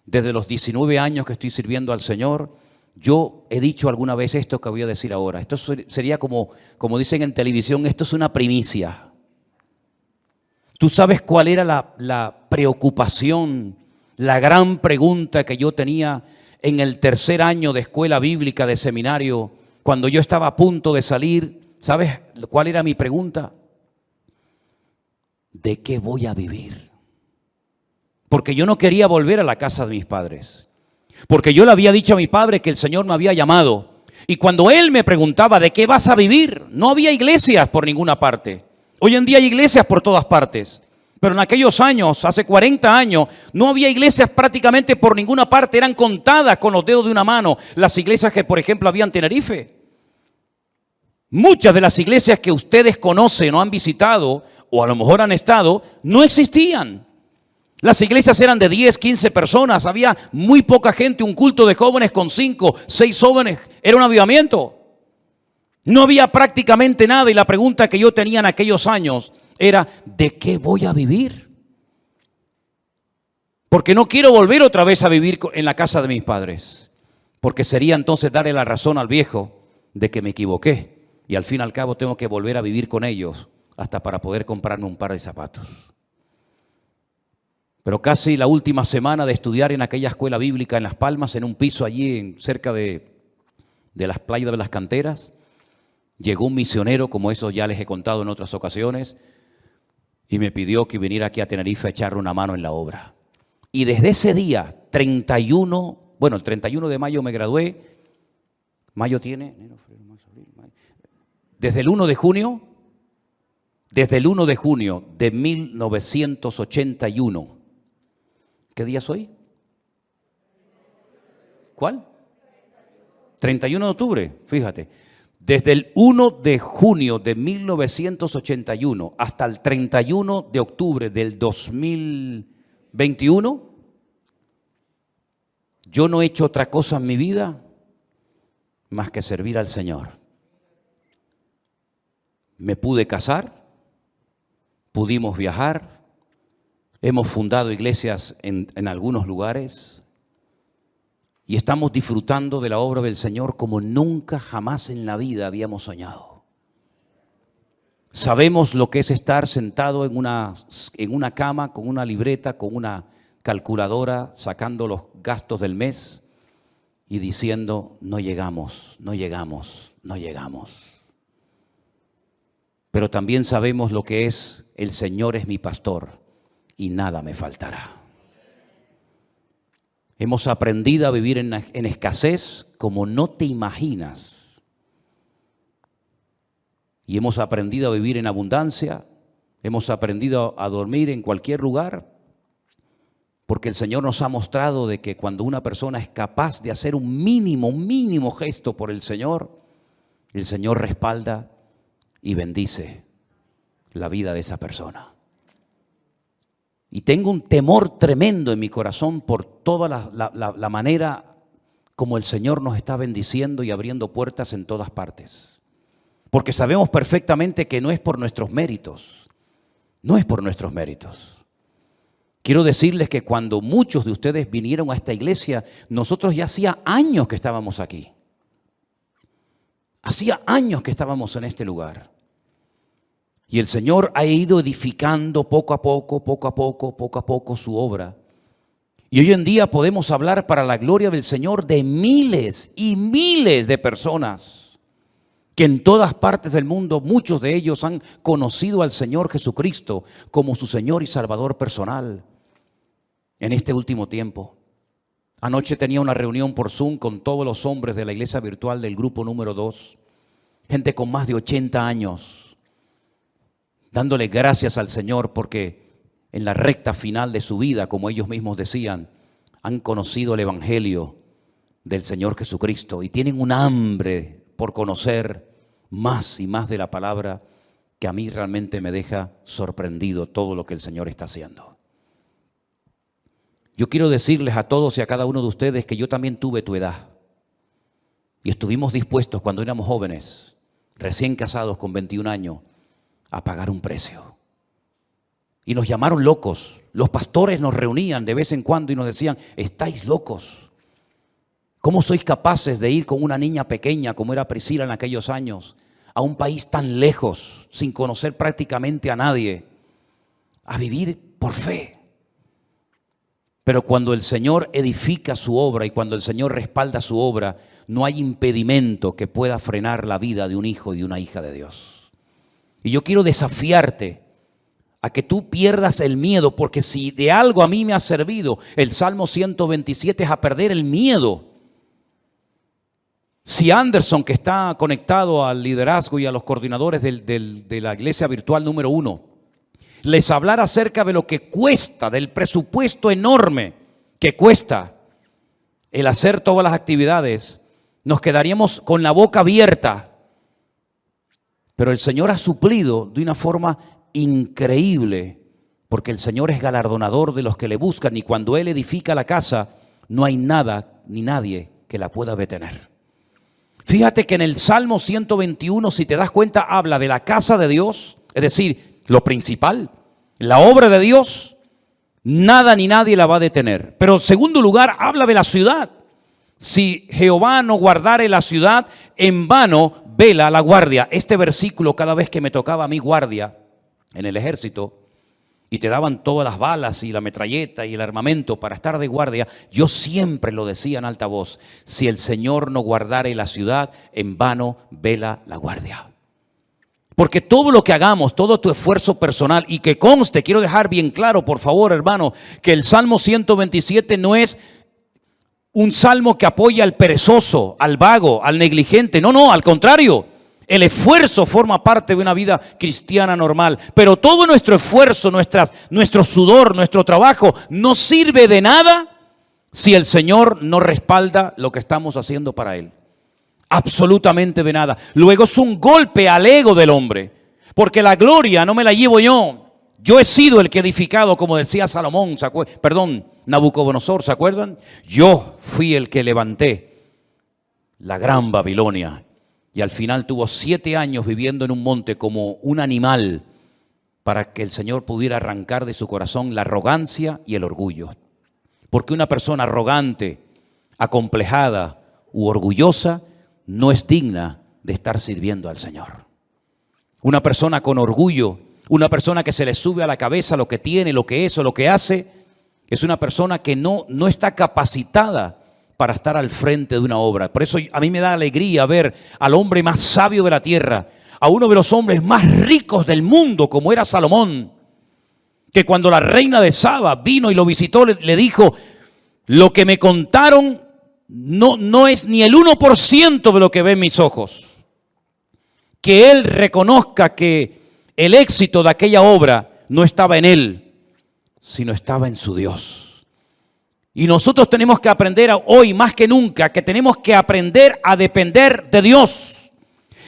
desde los 19 años que estoy sirviendo al Señor, yo he dicho alguna vez esto que voy a decir ahora. Esto sería como dicen en televisión, esto es una primicia. ¿Tú sabes cuál era la preocupación, la gran pregunta que yo tenía en el tercer año de escuela bíblica, de seminario, cuando yo estaba a punto de salir? ¿Sabes cuál era mi pregunta? ¿De qué voy a vivir? Porque yo no quería volver a la casa de mis padres. Porque yo le había dicho a mi padre que el Señor me había llamado. Y cuando él me preguntaba, ¿de qué vas a vivir? No había iglesias por ninguna parte. Hoy en día hay iglesias por todas partes. Pero en aquellos años, hace 40 años, no había iglesias prácticamente por ninguna parte. Eran contadas con los dedos de una mano las iglesias que, por ejemplo, había en Tenerife. Muchas de las iglesias que ustedes conocen o han visitado, o a lo mejor han estado, no existían. Las iglesias eran de 10, 15 personas, había muy poca gente, un culto de jóvenes con 5, 6 jóvenes, era un avivamiento. No había prácticamente nada y la pregunta que yo tenía en aquellos años era, ¿de qué voy a vivir? Porque no quiero volver otra vez a vivir en la casa de mis padres, porque sería entonces darle la razón al viejo de que me equivoqué y al fin y al cabo tengo que volver a vivir con ellos hasta para poder comprarme un par de zapatos. Pero casi la última semana de estudiar en aquella escuela bíblica en Las Palmas, en un piso allí cerca de las playas de las canteras, llegó un misionero, como eso ya les he contado en otras ocasiones, y me pidió que viniera aquí a Tenerife a echarle una mano en la obra. Y desde ese día, el 31 de mayo me gradué, mayo tiene, enero, febrero, marzo, abril, mayo. Desde el 1 de junio de 1981, ¿qué día es hoy? ¿Cuál? 31 de octubre, fíjate. Desde el 1 de junio de 1981 hasta el 31 de octubre del 2021, yo no he hecho otra cosa en mi vida más que servir al Señor. Me pude casar, pudimos viajar, hemos fundado iglesias en algunos lugares y estamos disfrutando de la obra del Señor como nunca jamás en la vida habíamos soñado. Sabemos lo que es estar sentado en una cama con una libreta, con una calculadora, sacando los gastos del mes y diciendo, no llegamos, no llegamos, no llegamos. Pero también sabemos lo que es, el Señor es mi pastor y nada me faltará. Hemos aprendido a vivir en escasez como no te imaginas. Y hemos aprendido a vivir en abundancia, hemos aprendido a dormir en cualquier lugar, porque el Señor nos ha mostrado de que cuando una persona es capaz de hacer un mínimo gesto por el Señor respalda y bendice la vida de esa persona. Y tengo un temor tremendo en mi corazón por toda la manera como el Señor nos está bendiciendo y abriendo puertas en todas partes. Porque sabemos perfectamente que no es por nuestros méritos. No es por nuestros méritos. Quiero decirles que cuando muchos de ustedes vinieron a esta iglesia, nosotros ya hacía años que estábamos aquí. Hacía años que estábamos en este lugar. Y el Señor ha ido edificando poco a poco su obra. Y hoy en día podemos hablar para la gloria del Señor de miles y miles de personas que en todas partes del mundo, muchos de ellos han conocido al Señor Jesucristo como su Señor y Salvador personal en este último tiempo. Anoche tenía una reunión por Zoom con todos los hombres de la iglesia virtual del grupo número 2, gente con más de 80 años, dándole gracias al Señor porque en la recta final de su vida, como ellos mismos decían, han conocido el Evangelio del Señor Jesucristo y tienen un hambre por conocer más y más de la palabra que a mí realmente me deja sorprendido todo lo que el Señor está haciendo. Yo quiero decirles a todos y a cada uno de ustedes que yo también tuve tu edad y estuvimos dispuestos cuando éramos jóvenes, recién casados con 21 años, a pagar un precio. Y nos llamaron locos. Los pastores nos reunían de vez en cuando y nos decían: estáis locos. ¿Cómo sois capaces de ir con una niña pequeña como era Priscila en aquellos años a un país tan lejos, sin conocer prácticamente a nadie, a vivir por fe? Pero cuando el Señor edifica su obra y cuando el Señor respalda su obra, no hay impedimento que pueda frenar la vida de un hijo y de una hija de Dios. Y yo quiero desafiarte a que tú pierdas el miedo, porque si de algo a mí me ha servido el Salmo 127 es a perder el miedo. Si Anderson, que está conectado al liderazgo y a los coordinadores de la iglesia virtual número 1, les hablara acerca de lo que cuesta, del presupuesto enorme que cuesta el hacer todas las actividades, nos quedaríamos con la boca abierta. Pero el Señor ha suplido de una forma increíble, porque el Señor es galardonador de los que le buscan y cuando Él edifica la casa, no hay nada ni nadie que la pueda detener. Fíjate que en el Salmo 121, si te das cuenta, habla de la casa de Dios, es decir, lo principal, la obra de Dios, nada ni nadie la va a detener. Pero en segundo lugar, habla de la ciudad. Si Jehová no guardare la ciudad, en vano vela la guardia. Este versículo, cada vez que me tocaba a mí guardia en el ejército y te daban todas las balas y la metralleta y el armamento para estar de guardia, yo siempre lo decía en alta voz: si el Señor no guardare la ciudad, en vano vela la guardia. Porque todo lo que hagamos, todo tu esfuerzo personal, y que conste, quiero dejar bien claro, por favor, hermano, que el Salmo 127 no es un salmo que apoya al perezoso, al vago, al negligente. No, al contrario. El esfuerzo forma parte de una vida cristiana normal. Pero todo nuestro esfuerzo, nuestro sudor, nuestro trabajo no sirve de nada si el Señor no respalda lo que estamos haciendo para Él. Absolutamente de nada. Luego es un golpe al ego del hombre. Porque la gloria no me la llevo yo. Yo he sido el que he edificado, como decía Salomón, Nabucodonosor, ¿se acuerdan? Yo fui el que levanté la gran Babilonia. Y al final tuvo 7 años viviendo en un monte como un animal para que el Señor pudiera arrancar de su corazón la arrogancia y el orgullo. Porque una persona arrogante, acomplejada u orgullosa no es digna de estar sirviendo al Señor. Una persona con orgullo, una persona que se le sube a la cabeza lo que tiene, lo que es o lo que hace, es una persona que no está capacitada para estar al frente de una obra. Por eso a mí me da alegría ver al hombre más sabio de la tierra, a uno de los hombres más ricos del mundo, como era Salomón, que cuando la reina de Saba vino y lo visitó, le dijo: lo que me contaron no es ni el 1% de lo que ven mis ojos. Que él reconozca que el éxito de aquella obra no estaba en él, sino estaba en su Dios. Y nosotros tenemos que aprender hoy más que nunca que tenemos que aprender a depender de Dios.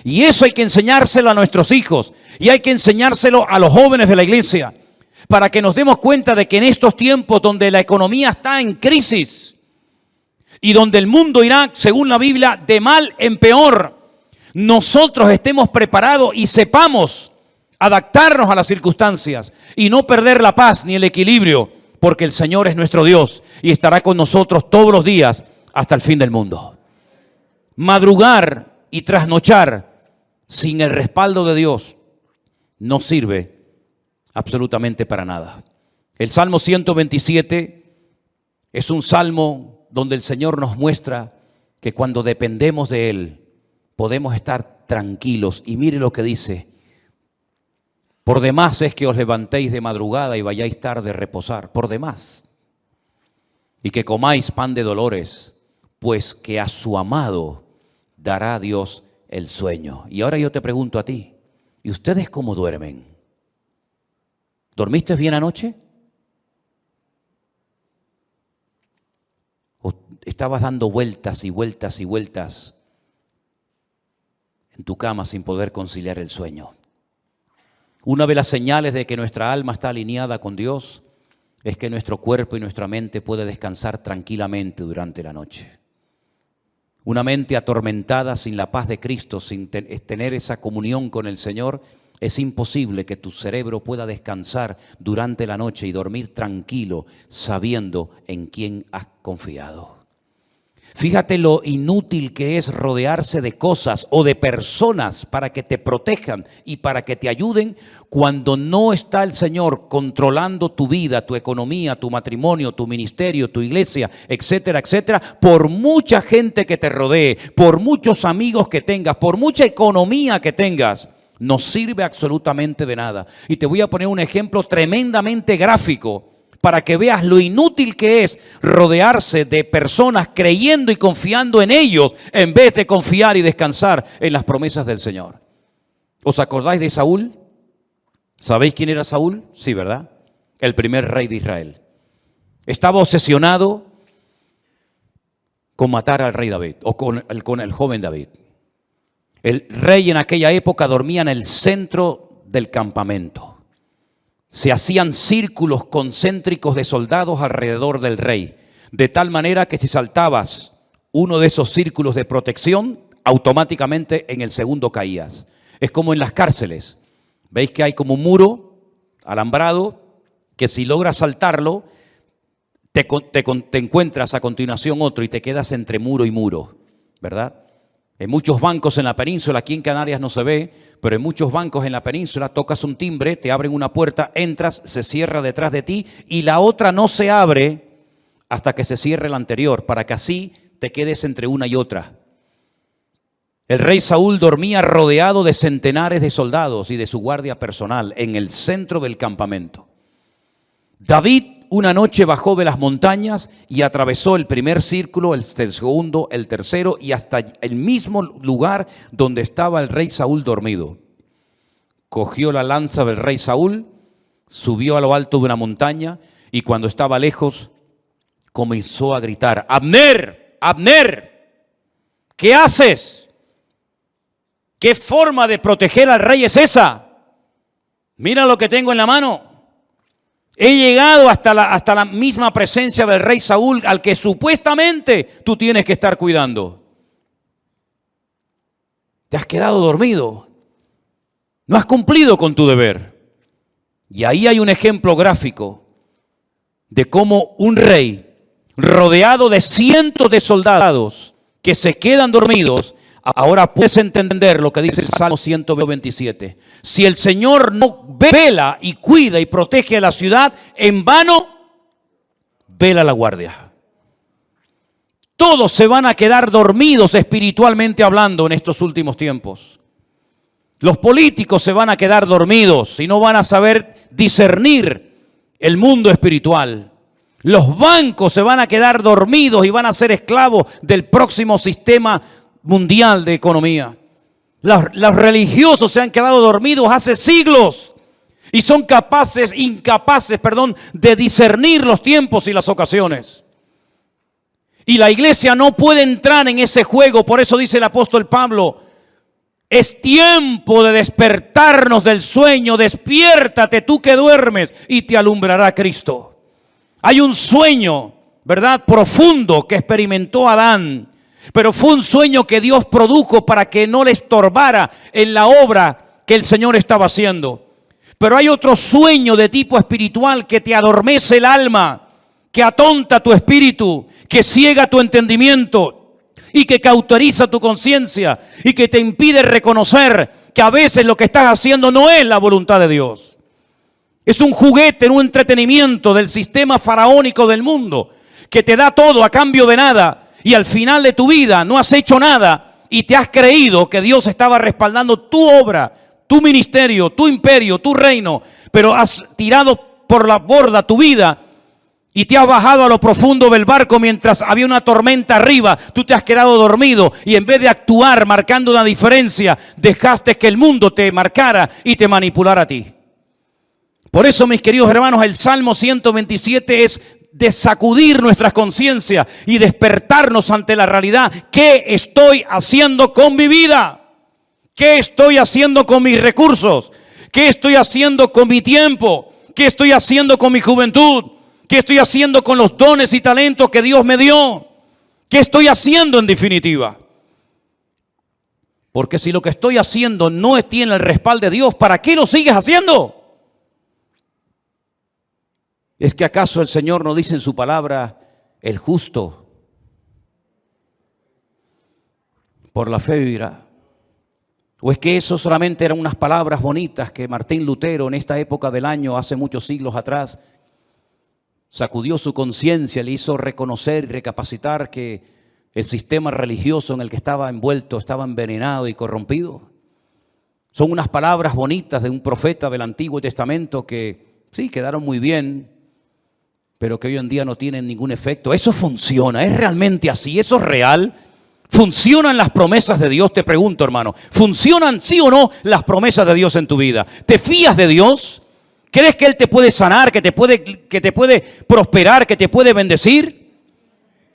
Y eso hay que enseñárselo a nuestros hijos y hay que enseñárselo a los jóvenes de la iglesia. para que nos demos cuenta de que en estos tiempos donde la economía está en crisis y donde el mundo irá, según la Biblia, de mal en peor, nosotros estemos preparados y sepamos adaptarnos a las circunstancias y no perder la paz ni el equilibrio, porque el Señor es nuestro Dios y estará con nosotros todos los días hasta el fin del mundo. Madrugar y trasnochar sin el respaldo de Dios no sirve absolutamente para nada. El Salmo 127 es un salmo donde el Señor nos muestra que cuando dependemos de Él podemos estar tranquilos. Y mire lo que dice: por demás es que os levantéis de madrugada y vayáis tarde a reposar, por demás. Y que comáis pan de dolores, pues que a su amado dará Dios el sueño. Y ahora yo te pregunto a ti, ¿y ustedes cómo duermen? ¿Dormiste bien anoche? ¿O estabas dando vueltas y vueltas y vueltas en tu cama sin poder conciliar el sueño? Una de las señales de que nuestra alma está alineada con Dios es que nuestro cuerpo y nuestra mente puede descansar tranquilamente durante la noche. Una mente atormentada sin la paz de Cristo, sin tener esa comunión con el Señor, es imposible que tu cerebro pueda descansar durante la noche y dormir tranquilo sabiendo en quién has confiado. Fíjate lo inútil que es rodearse de cosas o de personas para que te protejan y para que te ayuden cuando no está el Señor controlando tu vida, tu economía, tu matrimonio, tu ministerio, tu iglesia, etcétera, etcétera. Por mucha gente que te rodee, por muchos amigos que tengas, por mucha economía que tengas, no sirve absolutamente de nada. Y te voy a poner un ejemplo tremendamente gráfico para que veas lo inútil que es rodearse de personas creyendo y confiando en ellos en vez de confiar y descansar en las promesas del Señor. ¿Os acordáis de Saúl? ¿Sabéis quién era Saúl? Sí, ¿verdad? El primer rey de Israel. Estaba obsesionado con matar al rey David o con el joven David. El rey en aquella época dormía en el centro del campamento. Se hacían círculos concéntricos de soldados alrededor del rey, de tal manera que si saltabas uno de esos círculos de protección, automáticamente en el segundo caías. Es como en las cárceles. ¿Veis que hay como un muro alambrado que si logras saltarlo, te encuentras a continuación otro y te quedas entre muro y muro, ¿verdad? En muchos bancos en la península, aquí en Canarias no se ve, pero en muchos bancos en la península tocas un timbre, te abren una puerta, entras, se cierra detrás de ti y la otra no se abre hasta que se cierre la anterior, para que así te quedes entre una y otra. El rey Saúl dormía rodeado de centenares de soldados y de su guardia personal en el centro del campamento. David una noche bajó de las montañas y atravesó el primer círculo, el segundo, el tercero y hasta el mismo lugar donde estaba el rey Saúl dormido. Cogió la lanza del rey Saúl, subió a lo alto de una montaña y cuando estaba lejos comenzó a gritar: ¡Abner! ¡Abner! ¿Qué haces? ¿Qué forma de proteger al rey es esa? Mira lo que tengo en la mano. He llegado hasta la misma presencia del rey Saúl, al que supuestamente tú tienes que estar cuidando. Te has quedado dormido. No has cumplido con tu deber. Y ahí hay un ejemplo gráfico de cómo un rey rodeado de cientos de soldados que se quedan dormidos. Ahora puedes entender lo que dice el Salmo 127. Si el Señor no vela y cuida y protege a la ciudad, en vano vela la guardia. Todos se van a quedar dormidos espiritualmente hablando en estos últimos tiempos. Los políticos se van a quedar dormidos y no van a saber discernir el mundo espiritual. Los bancos se van a quedar dormidos y van a ser esclavos del próximo sistema mundial de economía. Los religiosos se han quedado dormidos hace siglos y son incapaces de discernir los tiempos y las ocasiones. Y la iglesia no puede entrar en ese juego. Por eso dice el apóstol Pablo: Es tiempo de despertarnos del sueño. Despiértate tú que duermes y te alumbrará Cristo. Hay un sueño, ¿verdad?, profundo que experimentó Adán, pero fue un sueño que Dios produjo para que no le estorbara en la obra que el Señor estaba haciendo. Pero hay otro sueño de tipo espiritual que te adormece el alma, que atonta tu espíritu, que ciega tu entendimiento y que cauteriza tu conciencia y que te impide reconocer que a veces lo que estás haciendo no es la voluntad de Dios. Es un juguete, un entretenimiento del sistema faraónico del mundo que te da todo a cambio de nada y al final de tu vida no has hecho nada y te has creído que Dios estaba respaldando tu obra, tu ministerio, tu imperio, tu reino, pero has tirado por la borda tu vida y te has bajado a lo profundo del barco mientras había una tormenta arriba. Tú te has quedado dormido y en vez de actuar marcando una diferencia, dejaste que el mundo te marcara y te manipulara a ti. Por eso, mis queridos hermanos, el Salmo 127 es de sacudir nuestras conciencias y despertarnos ante la realidad. ¿Qué estoy haciendo con mi vida? ¿Qué estoy haciendo con mis recursos? ¿Qué estoy haciendo con mi tiempo? ¿Qué estoy haciendo con mi juventud? ¿Qué estoy haciendo con los dones y talentos que Dios me dio? ¿Qué estoy haciendo en definitiva? Porque si lo que estoy haciendo no tiene el respaldo de Dios, ¿para qué lo sigues haciendo? ¿Es que acaso el Señor no dice en su palabra, el justo por la fe vivirá? ¿O es que eso solamente eran unas palabras bonitas que Martín Lutero en esta época del año, hace muchos siglos atrás, sacudió su conciencia, le hizo reconocer y recapacitar que el sistema religioso en el que estaba envuelto estaba envenenado y corrompido? Son unas palabras bonitas de un profeta del Antiguo Testamento que sí, quedaron muy bien, pero que hoy en día no tienen ningún efecto. Eso funciona, es realmente así, eso es real. ¿Funcionan las promesas de Dios? Te pregunto, hermano. ¿Funcionan sí o no las promesas de Dios en tu vida? ¿Te fías de Dios? ¿Crees que Él te puede sanar, que te puede prosperar, que te puede bendecir?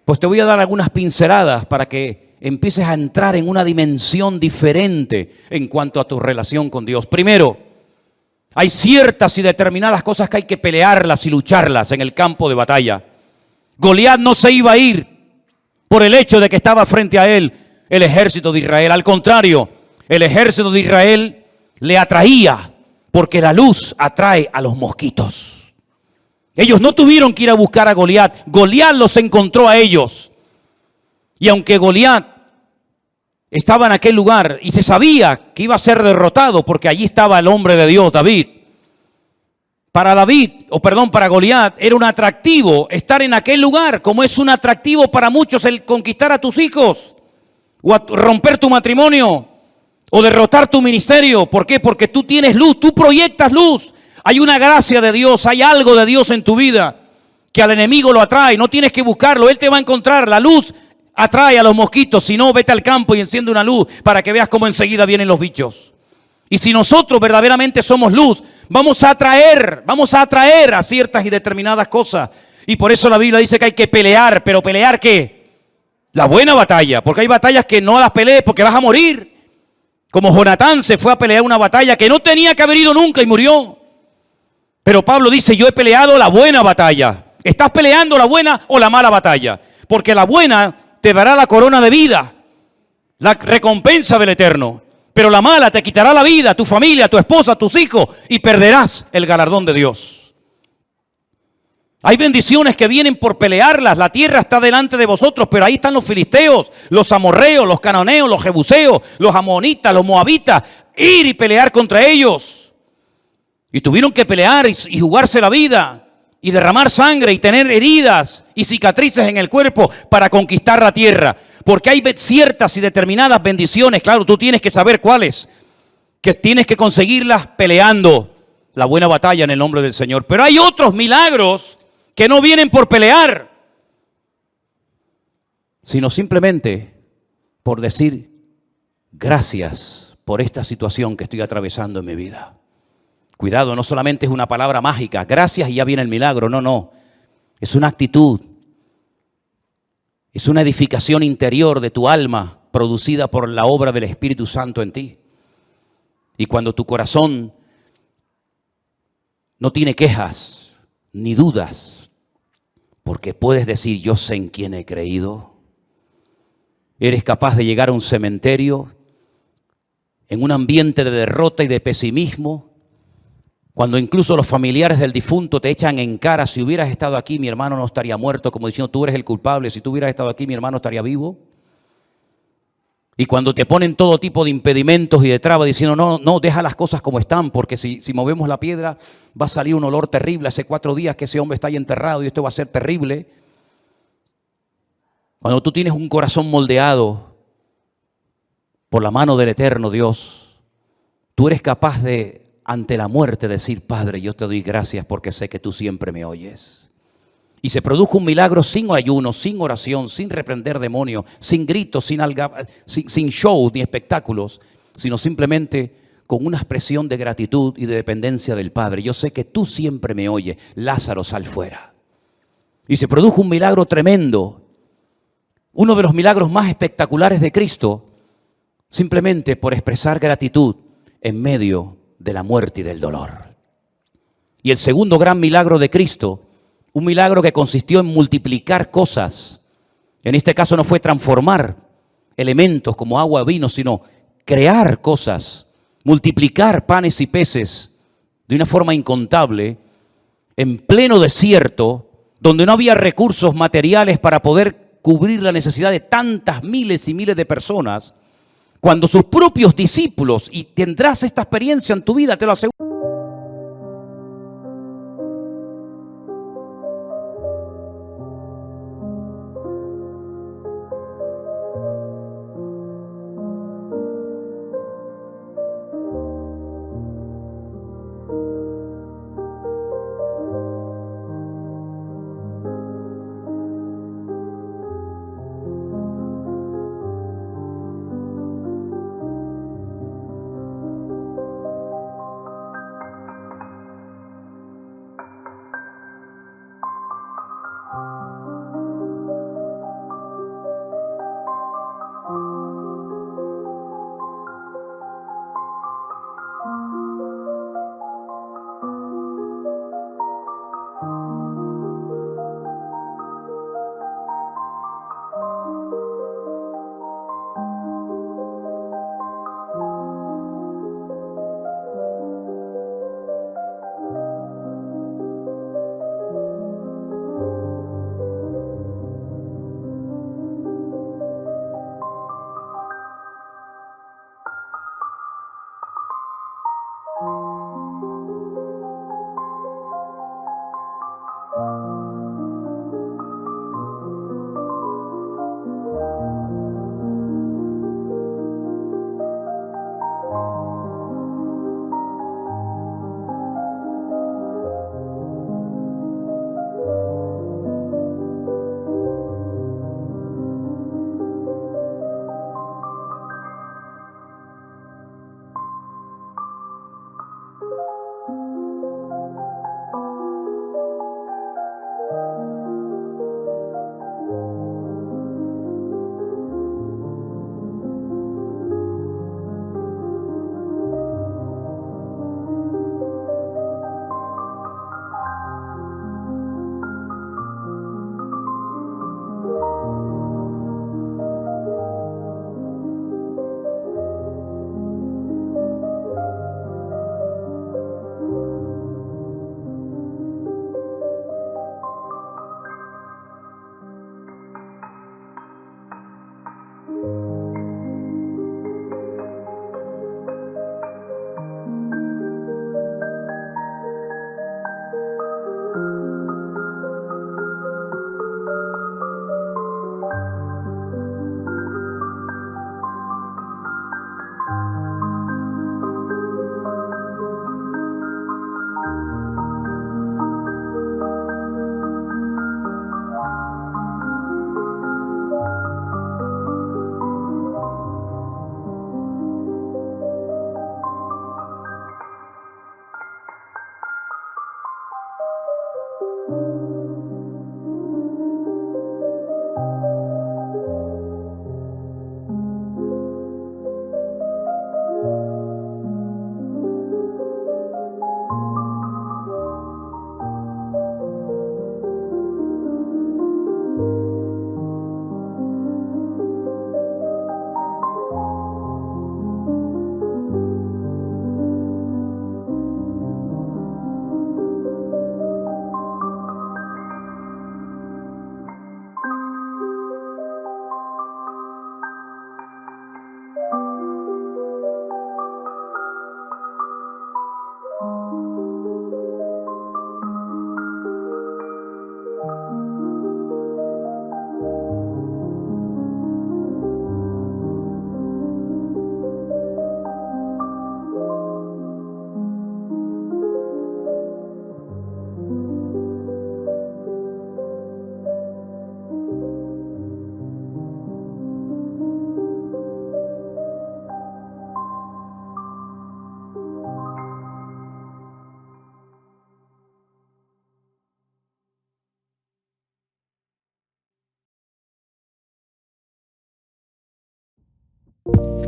Pues te voy a dar algunas pinceladas para que empieces a entrar en una dimensión diferente en cuanto a tu relación con Dios. Primero, hay ciertas y determinadas cosas que hay que pelearlas y lucharlas en el campo de batalla. Goliat no se iba a ir por el hecho de que estaba frente a él el ejército de Israel. Al contrario, el ejército de Israel le atraía, porque la luz atrae a los mosquitos. Ellos no tuvieron que ir a buscar a Goliat. Goliat los encontró a ellos. Y aunque Goliat estaba en aquel lugar y se sabía que iba a ser derrotado porque allí estaba el hombre de Dios, David. Para Goliat era un atractivo estar en aquel lugar, como es un atractivo para muchos el conquistar a tus hijos, o romper tu matrimonio, o derrotar tu ministerio. ¿Por qué? Porque tú tienes luz, tú proyectas luz. Hay una gracia de Dios, hay algo de Dios en tu vida que al enemigo lo atrae. No tienes que buscarlo, él te va a encontrar. La luz atrae a los mosquitos. Si no, vete al campo y enciende una luz para que veas cómo enseguida vienen los bichos. Y si nosotros verdaderamente somos luz, vamos a atraer a ciertas y determinadas cosas. Y por eso la Biblia dice que hay que pelear. ¿Pero pelear qué? La buena batalla. Porque hay batallas que no las pelees porque vas a morir. Como Jonatán se fue a pelear una batalla que no tenía que haber ido nunca y murió. Pero Pablo dice, yo he peleado la buena batalla. ¿Estás peleando la buena o la mala batalla? Porque la buena te dará la corona de vida, la recompensa del Eterno. Pero la mala te quitará la vida, tu familia, tu esposa, tus hijos, y perderás el galardón de Dios. Hay bendiciones que vienen por pelearlas. La tierra está delante de vosotros, pero ahí están los filisteos, los amorreos, los cananeos, los jebuseos, los amonitas, los moabitas. Ir y pelear contra ellos. Y tuvieron que pelear y jugarse la vida, y derramar sangre, y tener heridas y cicatrices en el cuerpo para conquistar la tierra. Porque hay ciertas y determinadas bendiciones, claro, tú tienes que saber cuáles, que tienes que conseguirlas peleando la buena batalla en el nombre del Señor. Pero hay otros milagros que no vienen por pelear, sino simplemente por decir gracias por esta situación que estoy atravesando en mi vida. Cuidado, no solamente es una palabra mágica, gracias y ya viene el milagro, no. Es una actitud, es una edificación interior de tu alma producida por la obra del Espíritu Santo en ti. Y cuando tu corazón no tiene quejas ni dudas, porque puedes decir, yo sé en quién he creído, eres capaz de llegar a un cementerio en un ambiente de derrota y de pesimismo, cuando incluso los familiares del difunto te echan en cara, si hubieras estado aquí mi hermano no estaría muerto, como diciendo tú eres el culpable, si tú hubieras estado aquí mi hermano estaría vivo. Y cuando te ponen todo tipo de impedimentos y de trabas diciendo no, deja las cosas como están, porque si movemos la piedra va a salir un olor terrible, hace 4 días que ese hombre está ahí enterrado y esto va a ser terrible. Cuando tú tienes un corazón moldeado por la mano del eterno Dios, tú eres capaz de, ante la muerte, decir, Padre, yo te doy gracias porque sé que tú siempre me oyes. Y se produjo un milagro sin ayuno, sin oración, sin reprender demonios, sin gritos, sin shows ni espectáculos, sino simplemente con una expresión de gratitud y de dependencia del Padre. Yo sé que tú siempre me oyes, Lázaro, sal fuera. Y se produjo un milagro tremendo, uno de los milagros más espectaculares de Cristo, simplemente por expresar gratitud en medio de la muerte y del dolor. Y el segundo gran milagro de Cristo, un milagro que consistió en multiplicar cosas. En este caso no fue transformar elementos como agua o vino, sino crear cosas, multiplicar panes y peces de una forma incontable, en pleno desierto, donde no había recursos materiales para poder cubrir la necesidad de tantas miles y miles de personas, cuando sus propios discípulos, y tendrás esta experiencia en tu vida, te lo aseguro, Thank